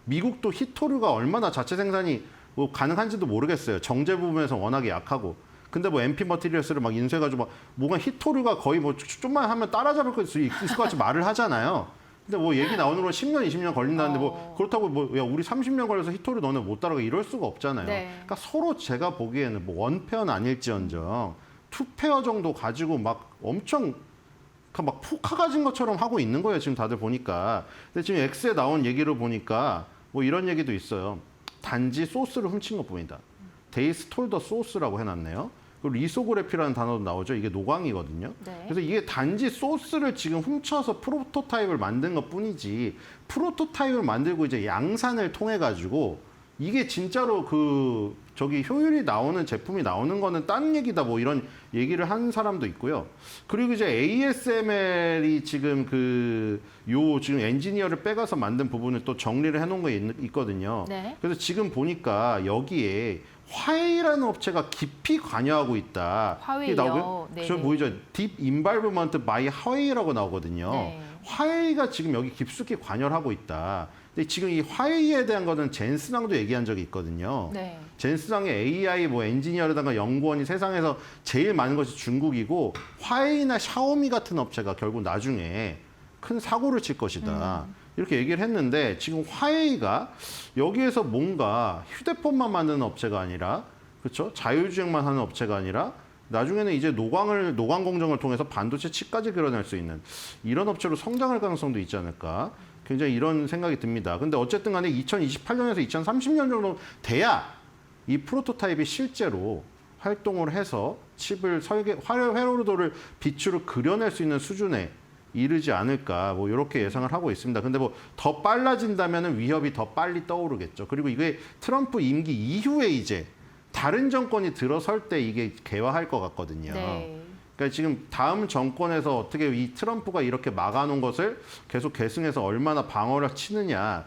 미국도 히토류가 얼마나 자체 생산이 뭐 가능한지도 모르겠어요. 정제 부분에서 워낙에 약하고. 근데 뭐 MP 머티리얼스를 막 인수해가지고 뭔가 히토류가 거의 뭐 좀만 하면 따라잡을 수 있을 것 같이 말을 하잖아요. 근데 뭐 얘기 나오는 건 10년, 20년 걸린다는데 뭐 그렇다고 뭐 야 우리 30년 걸려서 히토류 너네 못 따라가 이럴 수가 없잖아요. 네. 그러니까 서로 제가 보기에는 뭐 원페어는 아닐지언정 투페어 정도 가지고 막 엄청 막 포카 가진 것처럼 하고 있는 거예요. 지금 다들 보니까. 근데 지금 X에 나온 얘기를 보니까 뭐 이런 얘기도 있어요. 단지 소스를 훔친 것 뿐이다. They stole the sauce라고 해놨네요. 그리고 리소그래피라는 단어도 나오죠. 이게 노광이거든요. 네. 그래서 이게 단지 소스를 지금 훔쳐서 프로토타입을 만든 것 뿐이지 프로토타입을 만들고 이제 양산을 통해 가지고 이게 진짜로 효율이 나오는 제품이 나오는 거는 딴 얘기다 뭐 이런 얘기를 하는 사람도 있고요. 그리고 이제 ASML이 지금 지금 엔지니어를 빼가서 만든 부분을 또 정리를 해놓은 게 있거든요. 네. 그래서 지금 보니까 여기에 화웨이라는 업체가 깊이 관여하고 있다. 화웨이요? 이게 나오고요. 네. 저 보이죠? Deep Involvement by 화웨이라고 나오거든요. 네. 화웨이가 지금 여기 깊숙이 관여를 하고 있다. 근데 지금 이 화웨이에 대한 거는 젠스랑도 얘기한 적이 있거든요. 네. 젠스랑의 AI 뭐 엔지니어라든가 연구원이 세상에서 제일 많은 것이 중국이고 화웨이나 샤오미 같은 업체가 결국 나중에 큰 사고를 칠 것이다. 이렇게 얘기를 했는데 지금 화웨이가 여기에서 뭔가 휴대폰만 만드는 업체가 아니라 그렇죠? 자율주행만 하는 업체가 아니라 나중에는 이제 노광 공정을 통해서 반도체 칩까지 그려낼 수 있는 이런 업체로 성장할 가능성도 있지 않을까. 굉장히 이런 생각이 듭니다. 근데 어쨌든 간에 2028년에서 2030년 정도 돼야 이 프로토타입이 실제로 활동을 해서 칩을 회로도를 빛으로 그려낼 수 있는 수준에 이르지 않을까 뭐 이렇게 예상을 하고 있습니다. 근데 뭐 더 빨라진다면 위협이 더 빨리 떠오르겠죠. 그리고 이게 트럼프 임기 이후에 이제 다른 정권이 들어설 때 이게 개화할 것 같거든요. 네. 그러니까 지금 다음 정권에서 어떻게 이 트럼프가 이렇게 막아놓은 것을 계속 계승해서 얼마나 방어를 치느냐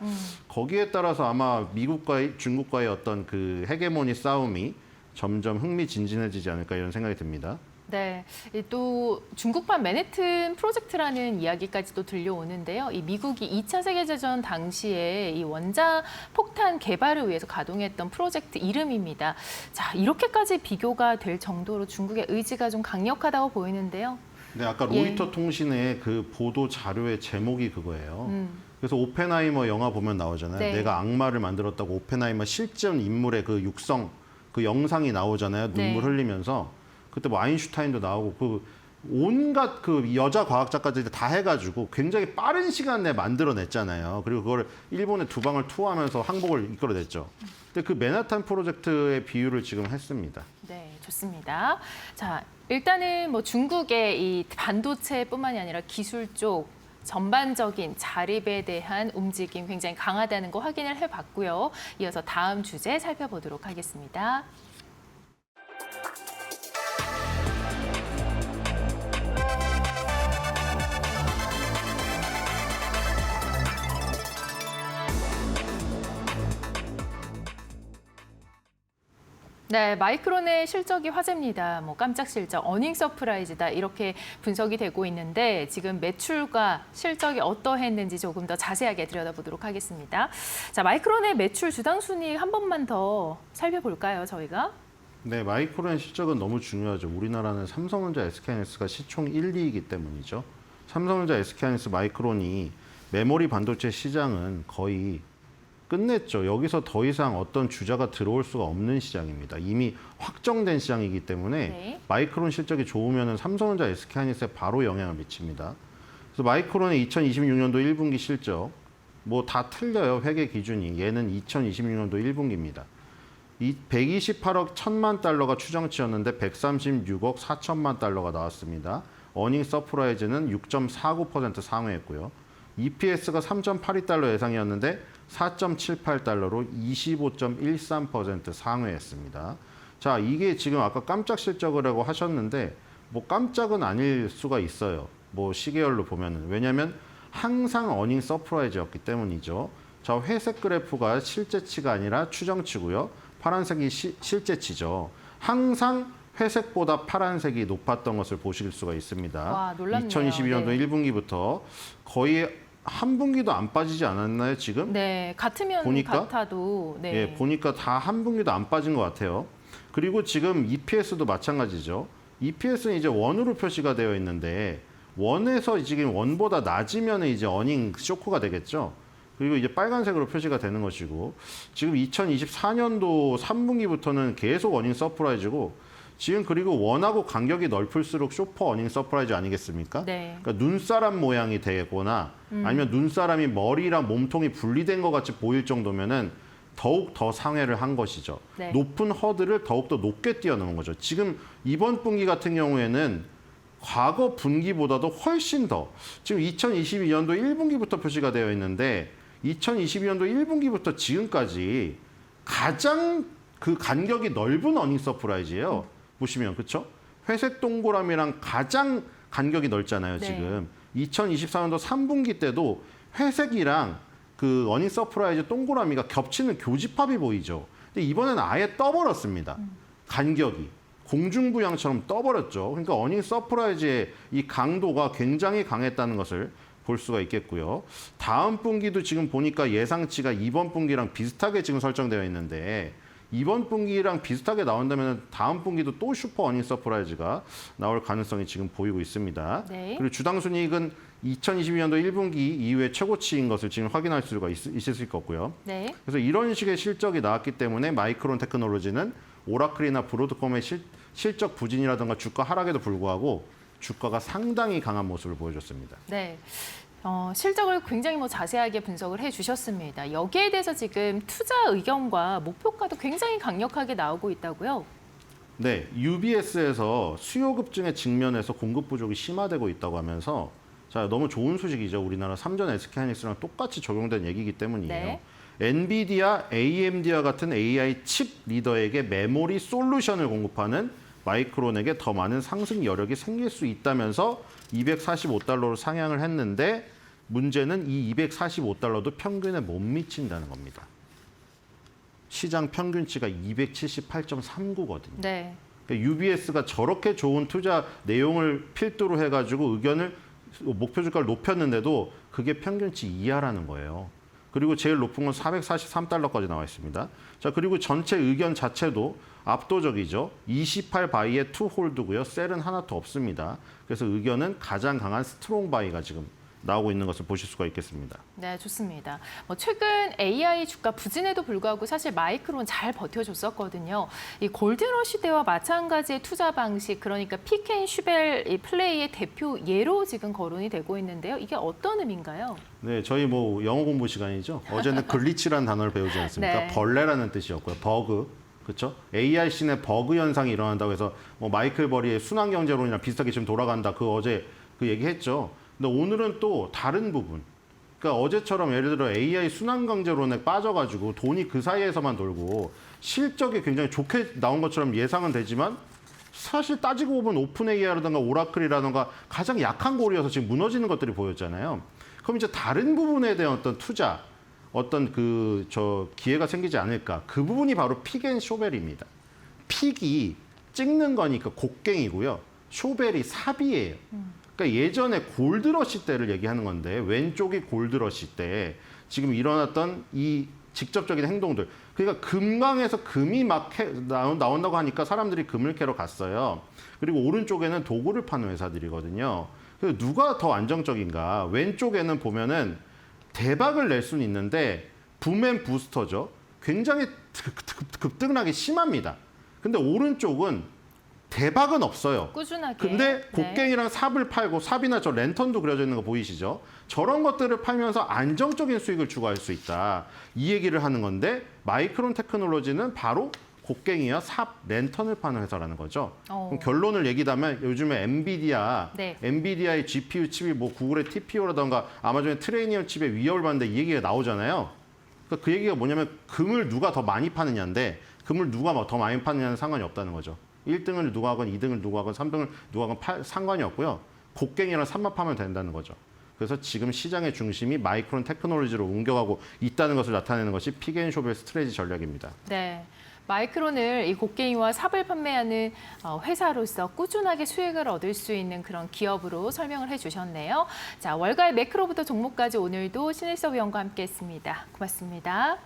거기에 따라서 아마 미국과의 중국과의 어떤 그 헤게모니 싸움이 점점 흥미진진해지지 않을까 이런 생각이 듭니다. 네, 또 중국판 맨해튼 프로젝트라는 이야기까지도 들려오는데요. 이 미국이 2차 세계대전 당시에 이 원자 폭탄 개발을 위해서 가동했던 프로젝트 이름입니다. 자, 이렇게까지 비교가 될 정도로 중국의 의지가 좀 강력하다고 보이는데요. 네, 아까 예. 로이터 통신의 그 보도 자료의 제목이 그거예요. 그래서 오펜하이머 영화 보면 나오잖아요. 네. 내가 악마를 만들었다고 오펜하이머 실존 인물의 그 육성, 그 영상이 나오잖아요. 눈물 네. 흘리면서. 그때 뭐 아인슈타인도 나오고 그 온갖 그 여자 과학자까지 다 해가지고 굉장히 빠른 시간 내에 만들어냈잖아요. 그리고 그걸 일본에 두 방을 투하하면서 항복을 이끌어냈죠. 근데 그 맨하탄 프로젝트의 비유를 지금 했습니다. 네, 좋습니다. 자, 일단은 뭐 중국의 이 반도체뿐만이 아니라 기술 쪽 전반적인 자립에 대한 움직임 굉장히 강하다는 거 확인을 해봤고요. 이어서 다음 주제 살펴보도록 하겠습니다. 네, 마이크론의 실적이 화제입니다. 뭐 깜짝 실적, 어닝 서프라이즈다 이렇게 분석이 되고 있는데 지금 매출과 실적이 어떠했는지 조금 더 자세하게 들여다보도록 하겠습니다. 자, 마이크론의 매출 주당 순위 한 번만 더 살펴볼까요, 저희가? 네, 마이크론 실적은 너무 중요하죠. 우리나라는 삼성전자, SK하이닉스가 시총 1, 2이기 때문이죠. 삼성전자, SK하이닉스, 마이크론이 메모리 반도체 시장은 거의 끝냈죠. 여기서 더 이상 어떤 주자가 들어올 수가 없는 시장입니다. 이미 확정된 시장이기 때문에 네. 마이크론 실적이 좋으면 삼성전자, SK하이닉스에 바로 영향을 미칩니다. 그래서 마이크론의 2026년도 1분기 실적 뭐 다 틀려요. 회계 기준이. 얘는 2026년도 1분기입니다. 128억 1천만 달러가 추정치였는데 136억 4천만 달러가 나왔습니다. 어닝 서프라이즈는 6.49% 상회했고요. EPS가 3.82달러 예상이었는데 4.78달러로 25.13% 상회했습니다. 자, 이게 지금 아까 깜짝 실적이라고 하셨는데 뭐 깜짝은 아닐 수가 있어요. 뭐 시계열로 보면은. 왜냐하면 항상 어닝 서프라이즈였기 때문이죠. 자, 회색 그래프가 실제치가 아니라 추정치고요. 파란색이 실제치죠. 항상 회색보다 파란색이 높았던 것을 보실 수가 있습니다. 와, 놀랍네요. 2022년도 네. 1분기부터 거의 한 분기도 안 빠지지 않았나요, 지금? 네, 같으면 보니까? 같아도 네. 예, 보니까 다 한 분기도 안 빠진 것 같아요. 그리고 지금 EPS도 마찬가지죠. EPS는 이제 원으로 표시가 되어 있는데 원에서 지금 원보다 낮으면 이제 어닝 쇼크가 되겠죠. 그리고 이제 빨간색으로 표시가 되는 것이고 지금 2024년도 3분기부터는 계속 어닝 서프라이즈고 지금 그리고 원하고 간격이 넓을수록 쇼퍼 어닝 서프라이즈 아니겠습니까? 네. 그러니까 눈사람 모양이 되거나 아니면 눈사람이 머리랑 몸통이 분리된 것 같이 보일 정도면은 더욱 더 상회를 한 것이죠. 네. 높은 허들을 더욱 더 높게 뛰어넘은 거죠. 지금 이번 분기 같은 경우에는 과거 분기보다도 훨씬 더 지금 2022년도 1분기부터 표시가 되어 있는데 2022년도 1분기부터 지금까지 가장 그 간격이 넓은 어닝 서프라이즈예요. 보시면 그렇죠? 회색 동그라미랑 가장 간격이 넓잖아요. 네. 지금 2024년도 3분기 때도 회색이랑 그 어닝 서프라이즈 동그라미가 겹치는 교집합이 보이죠. 근데 이번에는 아예 떠버렸습니다. 간격이. 공중부양처럼 떠버렸죠. 그러니까 어닝 서프라이즈의 이 강도가 굉장히 강했다는 것을 볼 수가 있겠고요. 다음 분기도 지금 보니까 예상치가 이번 분기랑 비슷하게 지금 설정되어 있는데 이번 분기랑 비슷하게 나온다면 다음 분기도 또 슈퍼 어닝 서프라이즈가 나올 가능성이 지금 보이고 있습니다. 네. 그리고 주당 순이익은 2022년도 1분기 이후에 최고치인 것을 지금 확인할 수가 있을 것 같고요. 네. 그래서 이런 식의 실적이 나왔기 때문에 마이크론 테크놀로지는 오라클이나 브로드컴의 실적 부진이라든가 주가 하락에도 불구하고 주가가 상당히 강한 모습을 보여줬습니다. 네. 실적을 굉장히 자세하게 분석을 해주셨습니다. 여기에 대해서 지금 투자 의견과 목표가도 굉장히 강력하게 나오고 있다고요? 네, UBS에서 수요 급증에 직면해서 공급 부족이 심화되고 있다고 하면서 자, 너무 좋은 소식이죠. 우리나라 삼전 SK하이닉스랑 똑같이 적용된 얘기이기 때문이에요. 네. 엔비디아, AMD와 같은 AI 칩 리더에게 메모리 솔루션을 공급하는 마이크론에게 더 많은 상승 여력이 생길 수 있다면서 245달러로 상향을 했는데 문제는 이 245달러도 평균에 못 미친다는 겁니다. 시장 평균치가 278.39거든요. 네. 그러니까 UBS가 저렇게 좋은 투자 내용을 필두로 해가지고 의견을 목표 주가를 높였는데도 그게 평균치 이하라는 거예요. 그리고 제일 높은 건 443달러까지 나와 있습니다. 자, 그리고 전체 의견 자체도 압도적이죠. 28 바이에 2 홀드고요. 셀은 하나도 없습니다. 그래서 의견은 가장 강한 스트롱 바이가 지금 나오고 있는 것을 보실 수가 있겠습니다. 네, 좋습니다. 최근 AI 주가 부진에도 불구하고 사실 마이크론 잘 버텨줬었거든요. 이 골드러시 때와 마찬가지의 투자 방식, 그러니까 픽앤슈벨 이 플레이의 대표 예로 지금 거론이 되고 있는데요. 이게 어떤 의미인가요? 네, 저희 영어 공부 시간이죠. 어제는 글리치라는 단어를 배우지 않습니까? 네. 벌레라는 뜻이었고요. 버그. 그렇죠? AI 씬의 버그 현상이 일어난다고 해서 마이클 버리의 순환 경제론이랑 비슷하게 지금 돌아간다. 어제 그 얘기했죠. 근데 오늘은 또 다른 부분. 그러니까 어제처럼 예를 들어 AI 순환 경제론에 빠져가지고 돈이 그 사이에서만 돌고 실적이 굉장히 좋게 나온 것처럼 예상은 되지만 사실 따지고 보면 오픈 AI라든가 오라클이라든가 가장 약한 골이어서 지금 무너지는 것들이 보였잖아요. 그럼 이제 다른 부분에 대한 어떤 투자, 어떤 기회가 생기지 않을까. 그 부분이 바로 픽앤쇼벨입니다. 픽이 찍는 거니까 곡괭이고요. 쇼벨이 삽이에요. 그러니까 예전에 골드러시 때를 얘기하는 건데 왼쪽이 골드러시 때 지금 일어났던 이 직접적인 행동들. 그러니까 금강에서 금이 막 나온다고 하니까 사람들이 금을 캐러 갔어요. 그리고 오른쪽에는 도구를 파는 회사들이거든요. 그래서 누가 더 안정적인가. 왼쪽에는 보면은 대박을 낼 수는 있는데 붐앤 부스터죠. 굉장히 급등하기 심합니다. 근데 오른쪽은 대박은 없어요. 꾸준하게. 근데 네. 곡괭이랑 삽을 팔고 삽이나 저 랜턴도 그려져 있는 거 보이시죠? 저런 것들을 팔면서 안정적인 수익을 추구할 수 있다. 이 얘기를 하는 건데 마이크론 테크놀로지는 바로 곡괭이와 삽, 랜턴을 파는 회사라는 거죠. 그럼 결론을 얘기하면 요즘에 엔비디아, 네. 엔비디아의 GPU 칩이 구글의 TPU라던가 아마존의 트레이니엄 칩에 위협을 받는데 이 얘기가 나오잖아요. 그러니까 그 얘기가 뭐냐면 금을 누가 더 많이 파느냐인데 금을 누가 더 많이 파느냐는 상관이 없다는 거죠. 1등을 누가 하건 2등을 누가 하건 3등을 누가 하건 상관이 없고요. 곡괭이랑 삽만 파면 된다는 거죠. 그래서 지금 시장의 중심이 마이크론 테크놀로지로 옮겨가고 있다는 것을 나타내는 것이 픽앤쇼벨 스트레이지 전략입니다. 네. 마이크론을 이 곡괭이와 삽을 판매하는 회사로서 꾸준하게 수익을 얻을 수 있는 그런 기업으로 설명을 해주셨네요. 자, 월가의 매크로부터 종목까지 오늘도 신일섭 위원과 함께했습니다. 고맙습니다.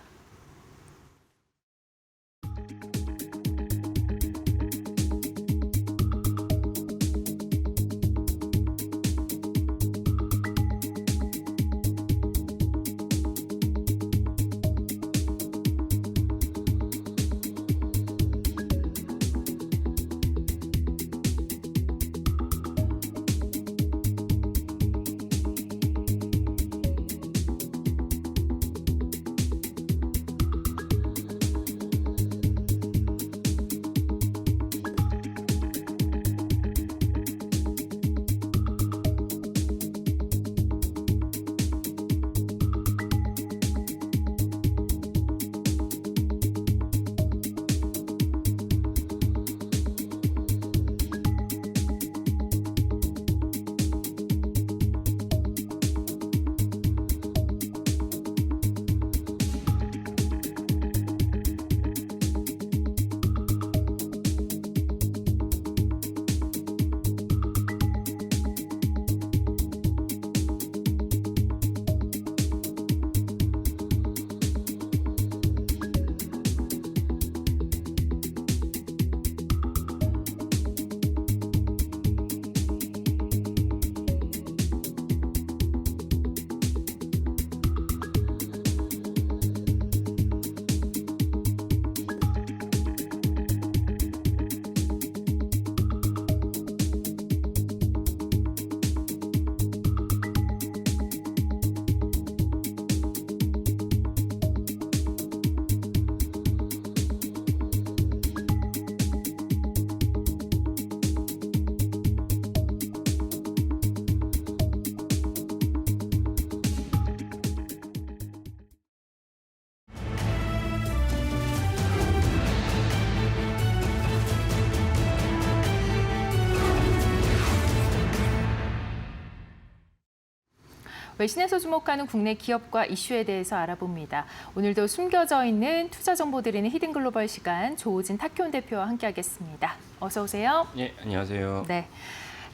외신에서 주목하는 국내 기업과 이슈에 대해서 알아봅니다. 오늘도 숨겨져 있는 투자 정보 드리는 히든글로벌 시간 조우진 타키온 대표와 함께하겠습니다. 어서 오세요. 예, 안녕하세요. 네.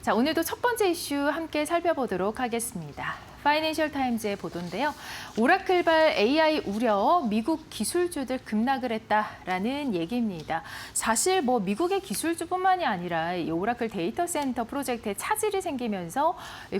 자, 오늘도 첫 번째 이슈 함께 살펴보도록 하겠습니다. 파이낸셜 타임즈의 보도인데요. 오라클발 AI 우려, 미국 기술주들 급락을 했다라는 얘기입니다. 사실 뭐 미국의 기술주뿐만이 아니라 이 오라클 데이터 센터 프로젝트에 차질이 생기면서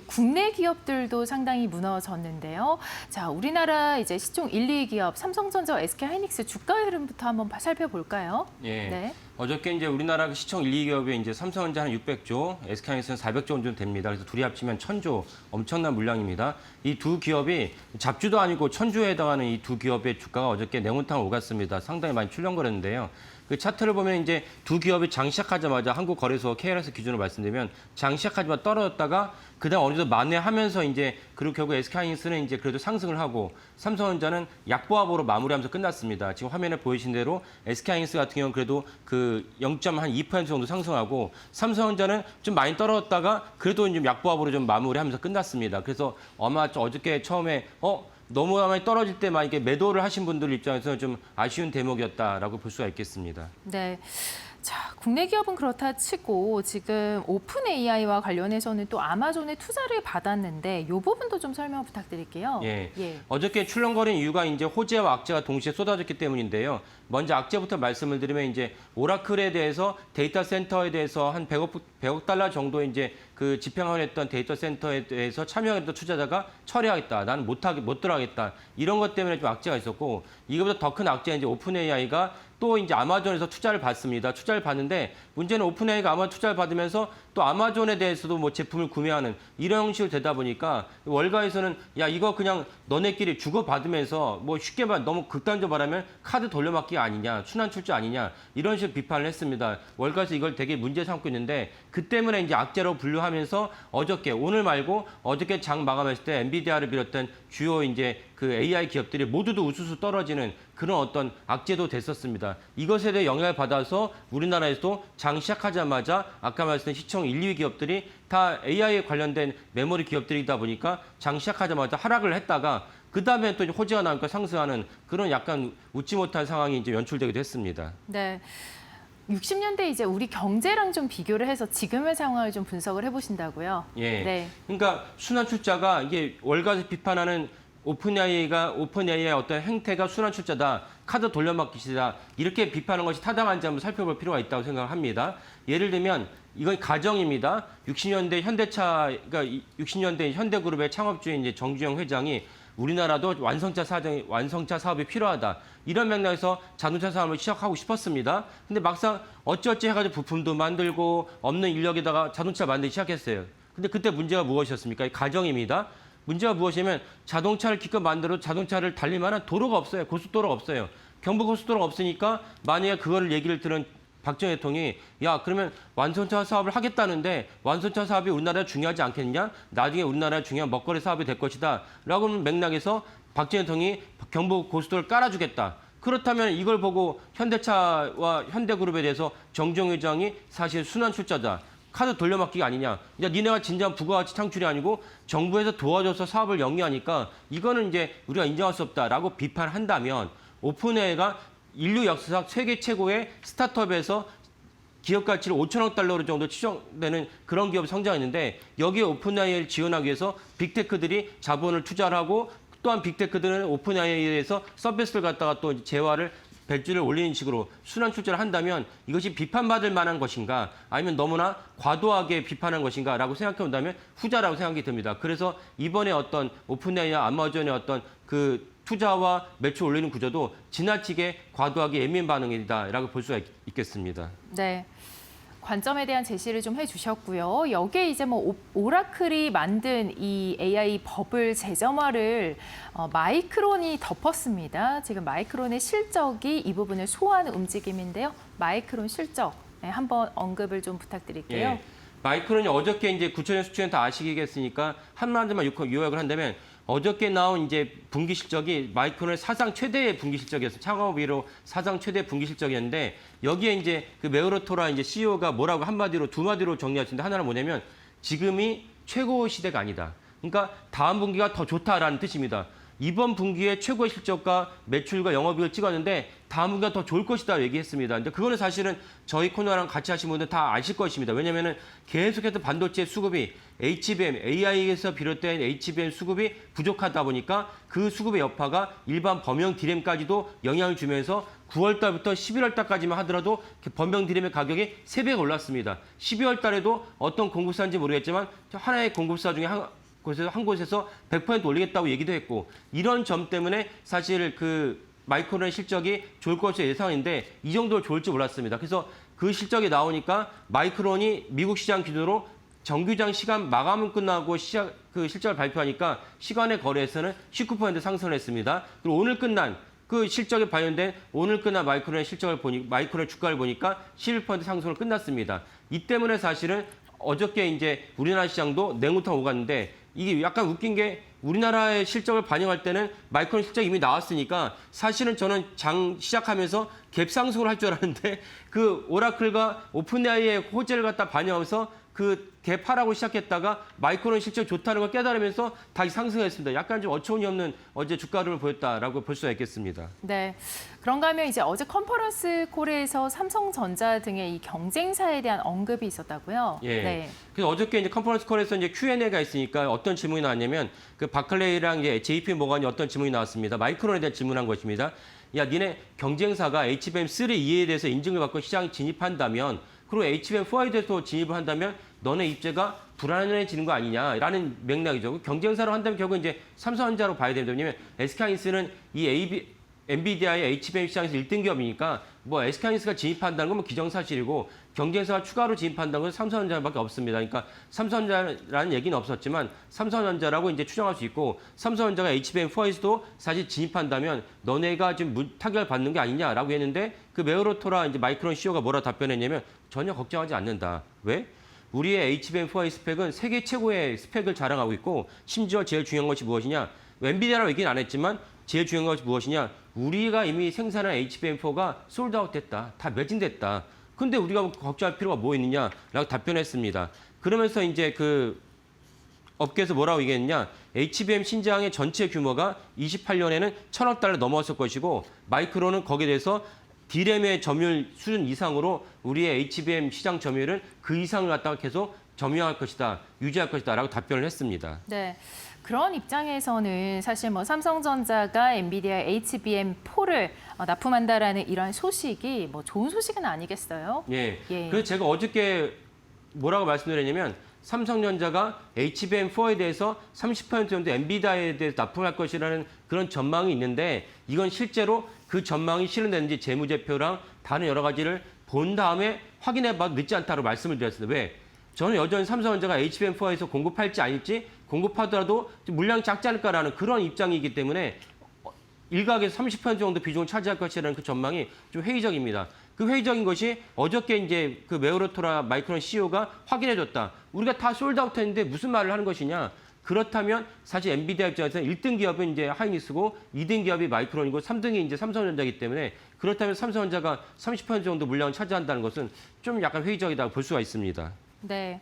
국내 기업들도 상당히 무너졌는데요. 자, 우리나라 이제 시총 1, 2위 기업 삼성전자, SK하이닉스 주가 흐름부터 한번 살펴볼까요? 예. 네. 어저께 이제 우리나라 시총 1, 2 기업이 이제 삼성전자 한 600조, SK하이닉스는 400조 정도 됩니다. 그래서 둘이 합치면 1000조, 엄청난 물량입니다. 이 두 기업이 잡주도 아니고 천주에 해당하는 이 두 기업의 주가가 어저께 냉온탕을 오갔습니다. 상당히 많이 출렁거렸는데요. 그 차트를 보면 이제 두 기업이 장 시작하자마자 한국거래소 KLS 기준으로 말씀드리면 장 시작하자마자 떨어졌다가 그다음 어느 정도 만회하면서 이제 그리고 결국 SK하이닉스는 이제 그래도 상승을 하고 삼성전자는 약보합으로 마무리하면서 끝났습니다. 지금 화면에 보이신 대로 SK하이닉스 같은 경우는 그래도 그 0.2% 정도 상승하고 삼성전자는 좀 많이 떨어졌다가 그래도 좀 약보합으로 좀 마무리하면서 끝났습니다. 그래서 아마 어저께 처음에 너무 많이 떨어질 때 만약에 매도를 하신 분들 입장에서는 좀 아쉬운 대목이었다라고 볼 수가 있겠습니다. 네. 자, 국내 기업은 그렇다 치고 지금 오픈 AI와 관련해서는 또 아마존의 투자를 받았는데 이 부분도 좀 설명 부탁드릴게요. 예. 어저께 출렁거린 이유가 이제 호재와 악재가 동시에 쏟아졌기 때문인데요. 먼저 악재부터 말씀을 드리면 이제 오라클에 대해서 데이터 센터에 대해서 한 100억 달러 정도 이제 그 집행을 했던 데이터 센터에 대해서 참여했던 투자자가 처리하겠다. 나는 못 들어가겠다. 이런 것 때문에 좀 악재가 있었고 이거보다 더 큰 악재는 이제 오픈 AI가 또 이제 아마존에서 투자를 받습니다. 투자를 받는데 문제는 오픈 AI가 아마 투자를 받으면서 또 아마존에 대해서도 뭐 제품을 구매하는 이런 형식으로 되다 보니까 월가에서는 야 이거 그냥 너네끼리 주고받으면서 뭐 쉽게 말 너무 극단적으로 말하면 카드 돌려막기 아니냐, 순환 출자 아니냐 이런 식으로 비판을 했습니다. 월가에서 이걸 되게 문제 삼고 있는데 그 때문에 이제 악재로 분류하면서 어저께 오늘 말고 어저께 장 마감했을 때 엔비디아를 비롯한 주요 이제 그 AI 기업들이 모두도 우수수 떨어지는 그런 어떤 악재도 됐었습니다. 이것에 대해 영향을 받아서 우리나라에서도 장 시작하자마자 아까 말씀드린 시총 1, 2위 기업들이 다 AI에 관련된 메모리 기업들이다 보니까 장 시작하자마자 하락을 했다가 그 다음에 또 호재가 나오니까 상승하는 그런 약간 웃지 못한 상황이 이제 연출되기도 했습니다. 네. 60년대 이제 우리 경제랑 좀 비교를 해서 지금의 상황을 좀 분석을 해보신다고요? 예. 네. 그러니까 순환 출자가 이게 월가에서 비판하는 오픈 AI의 어떤 행태가 순환 출자다, 카드 돌려막기시다 이렇게 비판하는 것이 타당한지 한번 살펴볼 필요가 있다고 생각을 합니다. 예를 들면 이건 가정입니다. 60년대 그러니까 60년대 현대그룹의 창업주인 이제 정주영 회장이 우리나라도 완성차 사업이 필요하다. 이런 맥락에서 자동차 사업을 시작하고 싶었습니다. 근데 막상 어찌어찌 해가지고 부품도 만들고 없는 인력에다가 자동차 만들기 시작했어요. 근데 그때 문제가 무엇이었습니까? 가정입니다. 문제가 무엇이냐면 자동차를 기껏 만들어도 자동차를 달릴 만한 도로가 없어요. 고속도로가 없어요. 경부 고속도로가 없으니까 만약에 그거를 얘기를 들은 박정희 대통령이 야 그러면 완성차 사업을 하겠다는데 완성차 사업이 우리나라에 중요하지 않겠냐? 나중에 우리나라에 중요한 먹거리 사업이 될 것이다. 라고 하는 맥락에서 박정희 대통령이 경부 고속도로를 깔아주겠다. 그렇다면 이걸 보고 현대차와 현대그룹에 대해서 정주영 회장이 사실 순환 출자다. 카드 돌려막기가 아니냐. 야, 니네가 진정한 부가가치 창출이 아니고 정부에서 도와줘서 사업을 영위하니까 이거는 이제 우리가 인정할 수 없다라고 비판한다면 오픈AI가 인류 역사상 세계 최고의 스타트업에서 기업 가치를 5천억 달러 정도 추정되는 그런 기업이 성장했는데 여기에 오픈AI를 지원하기 위해서 빅테크들이 자본을 투자를 하고 또한 빅테크들은 오픈AI에 대해서 서비스를 갖다가 또 재화를 배지를 올리는 식으로 순환 출자를 한다면 이것이 비판받을 만한 것인가 아니면 너무나 과도하게 비판한 것인가라고 생각해 본다면 후자라고 생각이 듭니다. 그래서 이번에 어떤 오픈AI와 아마존의 어떤 그 투자와 매출 올리는 구조도 지나치게 과도하게 예민 반응이다라고 볼 수가 있겠습니다. 네. 관점에 대한 제시를 좀 해주셨고요. 여기에 이제 뭐 오라클이 만든 이 AI 버블 재점화를 마이크론이 덮었습니다. 지금 마이크론의 실적이 이 부분을 소화하는 움직임인데요. 마이크론 실적 한번 언급을 좀 부탁드릴게요. 예. 마이크론이 어저께 이제 구체적인 수치는 다 아시겠으니까 한마디만 요약을 한다면 어저께 나온 이제 분기 실적이 마이크론의 사상 최대의 분기 실적이었어요. 창업 이후로 사상 최대 분기 실적이었는데 여기에 이제 그 메우로토라 이제 CEO가 뭐라고 두 마디로 정리하시는데 하나는 뭐냐면 지금이 최고 시대가 아니다. 그러니까 다음 분기가 더 좋다라는 뜻입니다. 이번 분기에 최고의 실적과 매출과 영업이익을 찍었는데 다음 분기가 더 좋을 것이다 얘기했습니다. 근데 그거는 사실은 저희 코너랑 같이 하신 분들 다 아실 것입니다. 왜냐하면 계속해서 반도체 수급이 HBM, AI에서 비롯된 HBM 수급이 부족하다 보니까 그 수급의 여파가 일반 범용 디램까지도 영향을 주면서 9월 달부터 11월 달까지만 하더라도 범용 디램의 가격이 3배가 올랐습니다. 12월 달에도 어떤 공급사인지 모르겠지만 하나의 공급사 중에 한 곳에서 100% 올리겠다고 얘기도 했고 이런 점 때문에 사실 그 마이크론의 실적이 좋을 것으로 예상인데 이 정도로 좋을지 몰랐습니다. 그래서 그 실적이 나오니까 마이크론이 미국 시장 기준으로 정규장 시간 마감은 끝나고 그 실적을 발표하니까 시간의 거래에서는 19% 상승을 했습니다. 그리고 오늘 끝난 그 실적에 반영된 오늘 끝난 마이크론의 실적을 마이크론의 주가를 보니까 11% 상승으로 끝났습니다. 이 때문에 사실은 어저께 이제 우리나라 시장도 냉우탕 오갔는데 이게 약간 웃긴 게 우리나라의 실적을 반영할 때는 마이크론 실적이 이미 나왔으니까 사실은 저는 장 시작하면서 갭상승을 할 줄 알았는데 그 오라클과 오픈AI의 호재를 갖다 반영하면서 그 갭하라고 시작했다가 마이크론 실적이 좋다는 걸 깨달으면서 다시 상승했습니다. 약간 좀 어처구니 없는 어제 주가 흐름을 보였다라고 볼 수가 있겠습니다. 네. 그런가 하면 이제 어제 컨퍼런스 콜에서 삼성전자 등의 이 경쟁사에 대한 언급이 있었다고요? 예. 네. 그래서 어저께 이제 컨퍼런스 콜에서 이제 Q&A가 있으니까 어떤 질문이 나왔냐면 그 바클레이랑 이제 JP 모건이 어떤 질문이 나왔습니다. 마이크론에 대한 질문한 것입니다. 야, 니네 경쟁사가 HBM3E에 대해서 인증을 받고 시장에 진입한다면 그리고 HBM4에 대해서 진입을 한다면 너네 입지가 불안해지는 거 아니냐라는 맥락이죠. 경쟁사로 한다면 결국 이제 삼성전자로 봐야 됩니다. 왜냐하면 SK하이닉스는 이 엔비디아의 HBM 시장에서 1등 기업이니까 뭐 SK하이닉스가 진입한다는 건 뭐 기정사실이고 경쟁사가 추가로 진입한다는 건 삼성전자밖에 없습니다. 그러니까 삼성전자라는 얘기는 없었지만 삼성전자라고 이제 추정할 수 있고 삼성전자가 HBM4에서도 사실 진입한다면 너네가 지금 타격을 받는 게 아니냐라고 했는데 그 메오로토라 이제 마이크론 CEO가 뭐라 답변했냐면 전혀 걱정하지 않는다. 왜? 우리의 HBM4의 스펙은 세계 최고의 스펙을 자랑하고 있고 심지어 제일 중요한 것이 무엇이냐? 엔비디아라고 얘기는 안 했지만 제일 중요한 것이 무엇이냐? 우리가 이미 생산한 HBM4가 솔드아웃 됐다. 다 매진됐다. 근데 우리가 걱정할 필요가 뭐 있느냐라고 답변했습니다. 그러면서 이제 그 업계에서 뭐라고 얘기했냐? HBM 신장의 전체 규모가 28년에는 1,000억 달러 넘어섰을 것이고 마이크론은 거기에 대해서 D램의 점유율 수준 이상으로 우리의 HBM 시장 점유율은 그 이상을 갖다가 계속 점유할 것이다, 유지할 것이다 라고 답변을 했습니다. 네. 그런 입장에서는 사실 뭐 삼성전자가 엔비디아 HBM4를 납품한다라는 이런 소식이 뭐 좋은 소식은 아니겠어요? 예. 예. 그래서 제가 어저께 뭐라고 말씀드렸냐면 삼성전자가 HBM4에 대해서 30% 정도 엔비디아에 대해서 납품할 것이라는 그런 전망이 있는데 이건 실제로 그 전망이 실현되는지 재무제표랑 다른 여러 가지를 본 다음에 확인해봐도 늦지 않다고 말씀을 드렸습니다. 왜? 저는 여전히 삼성전자가 HBM4에서 공급할지 아닐지 공급하더라도 물량이 작지 않을까라는 그런 입장이기 때문에 일각에서 30% 정도 비중을 차지할 것이라는 그 전망이 좀 회의적입니다. 그 회의적인 것이 어저께 이제 그 메오로토라 마이크론 CEO가 확인해줬다. 우리가 다 솔드아웃 했는데 무슨 말을 하는 것이냐. 그렇다면 사실 엔비디아 입장에서는 1등 기업은 이제 하이닉스고 2등 기업이 마이크론이고 3등이 이제 삼성전자이기 때문에 그렇다면 삼성전자가 30% 정도 물량을 차지한다는 것은 좀 약간 회의적이다고 볼 수가 있습니다. 네.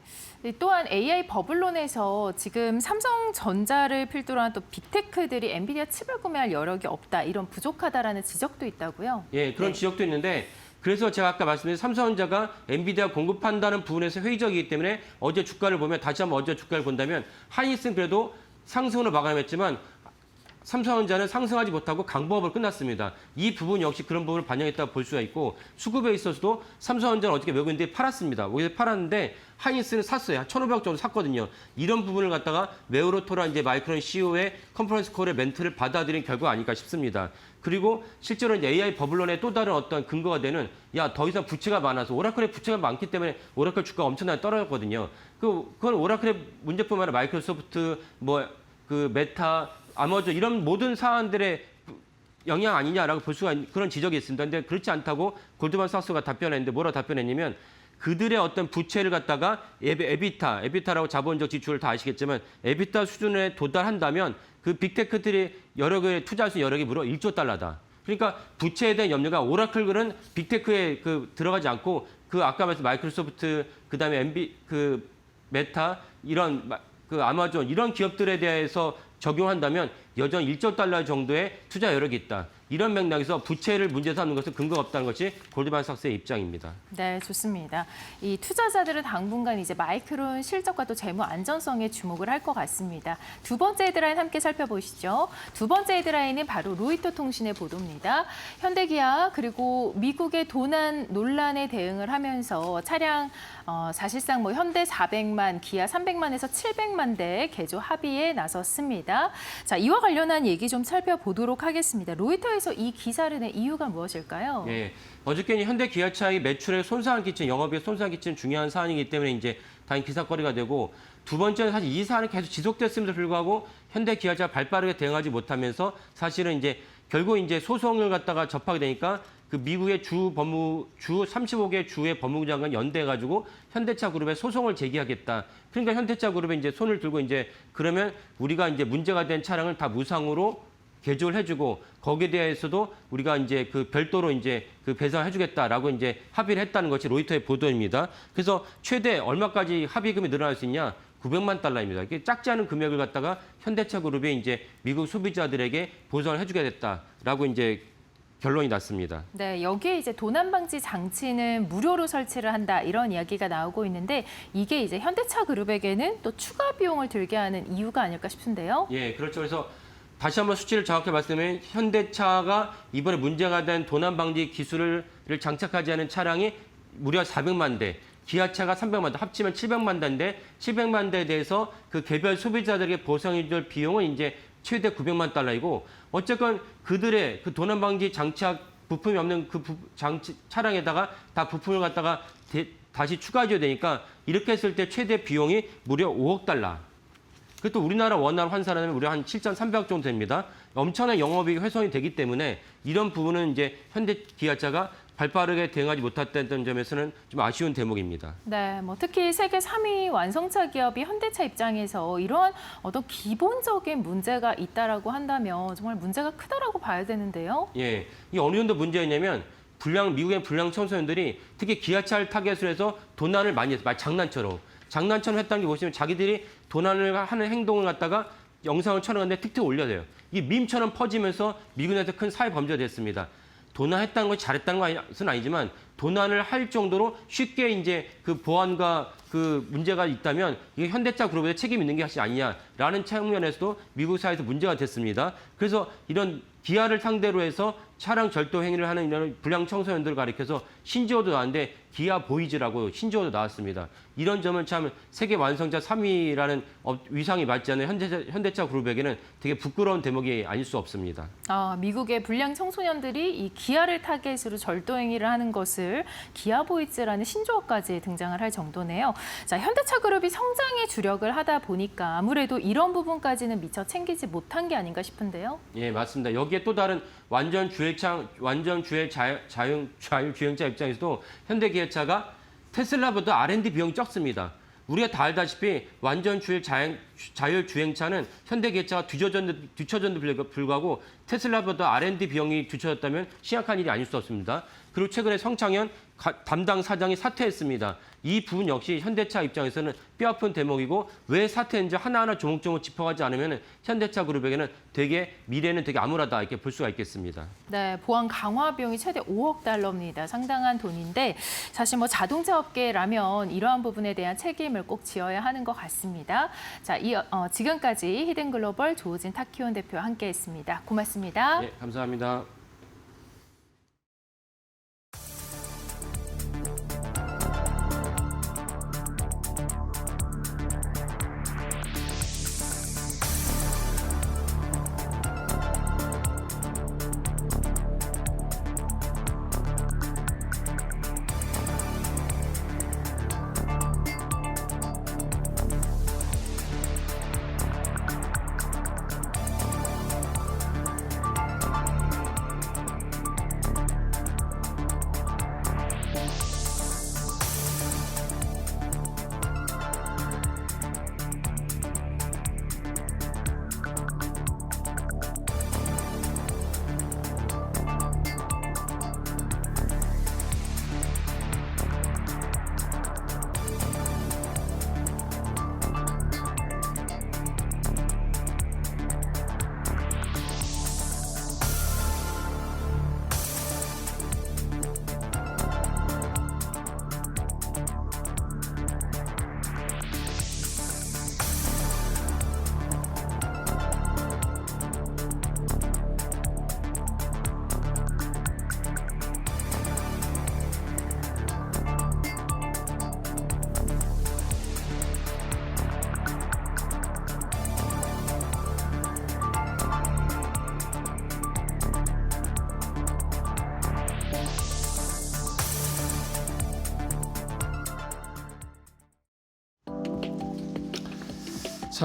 또한 AI 버블론에서 지금 삼성전자를 필두로 한 또 빅테크들이 엔비디아 칩을 구매할 여력이 없다, 이런 부족하다라는 지적도 있다고요? 예, 그런 네. 지적도 있는데 그래서 제가 아까 말씀드린 삼성전자가 엔비디아 공급한다는 부분에서 회의적이기 때문에 어제 주가를 보면 다시 한번 어제 주가를 본다면 하이닉스는 그래도 상승으로 마감했지만 삼성전자는 상승하지 못하고 강보합으로 끝났습니다. 이 부분 역시 그런 부분을 반영했다고 볼 수가 있고 수급에 있어서도 삼성전자는 어저께 외국인들이 팔았습니다. 오히려 팔았는데 하이닉스는 샀어요. 1,500억 정도 샀거든요. 이런 부분을 갖다가 메오로토라 이제 마이크론 CEO의 컨퍼런스 콜의 멘트를 받아들인 결과가 아닐까 싶습니다. 그리고 실제로 이제 AI 버블론의 또 다른 어떤 근거가 되는 야, 더 이상 부채가 많아서 오라클의 부채가 많기 때문에 오라클 주가가 엄청나게 떨어졌거든요. 그건 오라클의 문제뿐만 아니라 마이크로소프트, 그 메타, 아마존 이런 모든 사안들의 영향 아니냐라고 볼 수가 있는 그런 지적이 있습니다. 근데 그렇지 않다고 골드만삭스가 답변했는데 뭐라 답변했냐면 그들의 어떤 부채를 갖다가 에비타라고 자본적 지출을 다 아시겠지만 에비타 수준에 도달한다면 그 빅테크들이 여러 개 투자할 수 있는 여력이 무려 1조 달러다. 그러니까 부채에 대한 염려가 오라클은 빅테크에 들어가지 않고 그 아까 말씀 마이크로소프트 그다음에 그 메타 이런 그 아마존 이런 기업들에 대해서 적용한다면 여전히 1조 달러 정도의 투자 여력이 있다. 이런 맥락에서 부채를 문제 삼는 것은 근거가 없다는 것이 골드만삭스의 입장입니다. 네, 좋습니다. 이 투자자들은 당분간 이제 마이크론 실적과 또 재무 안전성에 주목을 할 것 같습니다. 두 번째 헤드라인 함께 살펴보시죠. 두 번째 헤드라인은 바로 로이터 통신의 보도입니다. 현대기아 그리고 미국의 도난 논란에 대응을 하면서 차량 사실상 뭐 현대 400만, 기아 300만에서 700만 대 개조 합의에 나섰습니다. 자, 이와 관련한 얘기 좀 살펴보도록 하겠습니다. 로이터에서 이 기사를 낸 이유가 무엇일까요? 예, 어저께는 현대 기아차의 매출에 손상을 끼친, 영업에 손상을 끼친 중요한 사안이기 때문에 이제 당연히 기사거리가 되고, 두 번째는 사실 이 사안이 계속 지속됐음에도 불구하고 현대 기아차가 발빠르게 대응하지 못하면서 사실은 이제 결국 이제 소송을 갖다가 접하게 되니까 그 미국의 주 35개 주의 법무부 장관 연대해가지고 현대차 그룹에 소송을 제기하겠다. 그러니까 현대차 그룹에 이제 손을 들고 이제 그러면 우리가 이제 문제가 된 차량을 다 무상으로 개조를 해주고 거기에 대해서도 우리가 이제 그 별도로 이제 그 배상해주겠다라고 이제 합의를 했다는 것이 로이터의 보도입니다. 그래서 최대 얼마까지 합의금이 늘어날 수 있냐? 900만 달러입니다. 이게 작지 않은 금액을 갖다가 현대차 그룹이 이제 미국 소비자들에게 보상을 해주겠다라고 이제 결론이 났습니다. 네, 여기에 이제 도난 방지 장치는 무료로 설치를 한다 이런 이야기가 나오고 있는데 이게 이제 현대차 그룹에게는 또 추가 비용을 들게 하는 이유가 아닐까 싶은데요. 예, 그렇죠. 그래서 다시 한번 수치를 정확히 말씀드리면 현대차가 이번에 문제가 된 도난 방지 기술을 장착하지 않은 차량이 무려 400만 대, 기아차가 300만 대, 합치면 700만 대인데 700만 대에 대해서 그 개별 소비자들에게 보상해줄 비용은 이제 최대 900만 달러이고 어쨌건 그들의 그 도난 방지 장착 부품이 없는 그 차량에다가 다 부품을 갖다가 다시 추가해줘야 되니까 이렇게 했을 때 최대 비용이 무려 5억 달러. 그것도 우리나라 원화로 환산하면 무려 한 7,300억 정도 됩니다. 엄청난 영업이익이 훼손이 되기 때문에 이런 부분은 이제 현대 기아차가 발빠르게 대응하지 못했다는 점에서는 좀 아쉬운 대목입니다. 네, 뭐 특히 세계 3위 완성차 기업이 현대차 입장에서 이러한 어떤 기본적인 문제가 있다라고 한다면 정말 문제가 크다라고 봐야 되는데요. 예, 이 어느 정도 문제였냐면 미국의 불량 청소년들이 특히 기아차를 타겟으로 해서 도난을 많이 했어요. 장난처럼 했다는 게 뭐냐면 자기들이 도난을 하는 행동을 갖다가 영상을 촬영하는데 틱톡 올려야 돼요. 이게 밈처럼 퍼지면서 미국 내에서 큰 사회 범죄가 됐습니다. 도난했다는 것이 잘했다는 것은 아니지만 도난을 할 정도로 쉽게 이제 그 보안과 그 문제가 있다면 이게 현대차 그룹에 책임이 있는 것이 아니냐라는 측면에서도 미국 사회에서 문제가 됐습니다. 그래서 이런 기아를 상대로 해서 차량 절도 행위를 하는 이런 불량 청소년들을 가리켜서 신조어도 나왔는데 기아 보이즈라고 신조어도 나왔습니다. 이런 점은 참 세계 완성차 3위라는 위상이 맞지 않는 현대차 그룹에게는 되게 부끄러운 대목이 아닐 수 없습니다. 미국의 불량 청소년들이 이 기아를 타겟으로 절도 행위를 하는 것을 기아 보이즈라는 신조어까지 등장을 할 정도네요. 자, 현대차 그룹이 성장에 주력을 하다 보니까 아무래도 이런 부분까지는 미처 챙기지 못한 게 아닌가 싶은데요. 예, 맞습니다. 여기에 또 다른 완전 주행 자율주행차 입장에서도 현대기아차가 테슬라보다 R&D 비용이 적습니다. 우리가 다 알다시피 완전 자율주행차는 현대기아차가 뒤처졌는데도 불구하고 테슬라보다 R&D 비용이 뒤처졌다면 심각한 일이 아닐 수 없습니다. 그리고 최근에 성창현 담당 사장이 사퇴했습니다. 이 부분 역시 현대차 입장에서는 뼈아픈 대목이고 왜 사퇴했는지 하나하나 조목조목 짚어가지 않으면 현대차 그룹에게는 미래는 되게 암울하다 이렇게 볼 수가 있겠습니다. 네, 보안 강화 비용이 최대 5억 달러입니다. 상당한 돈인데 사실 뭐 자동차 업계라면 이러한 부분에 대한 책임을 꼭 지어야 하는 것 같습니다. 자, 지금까지 히든글로벌 조우진 타키온 대표와 함께했습니다. 고맙습니다. 네, 감사합니다.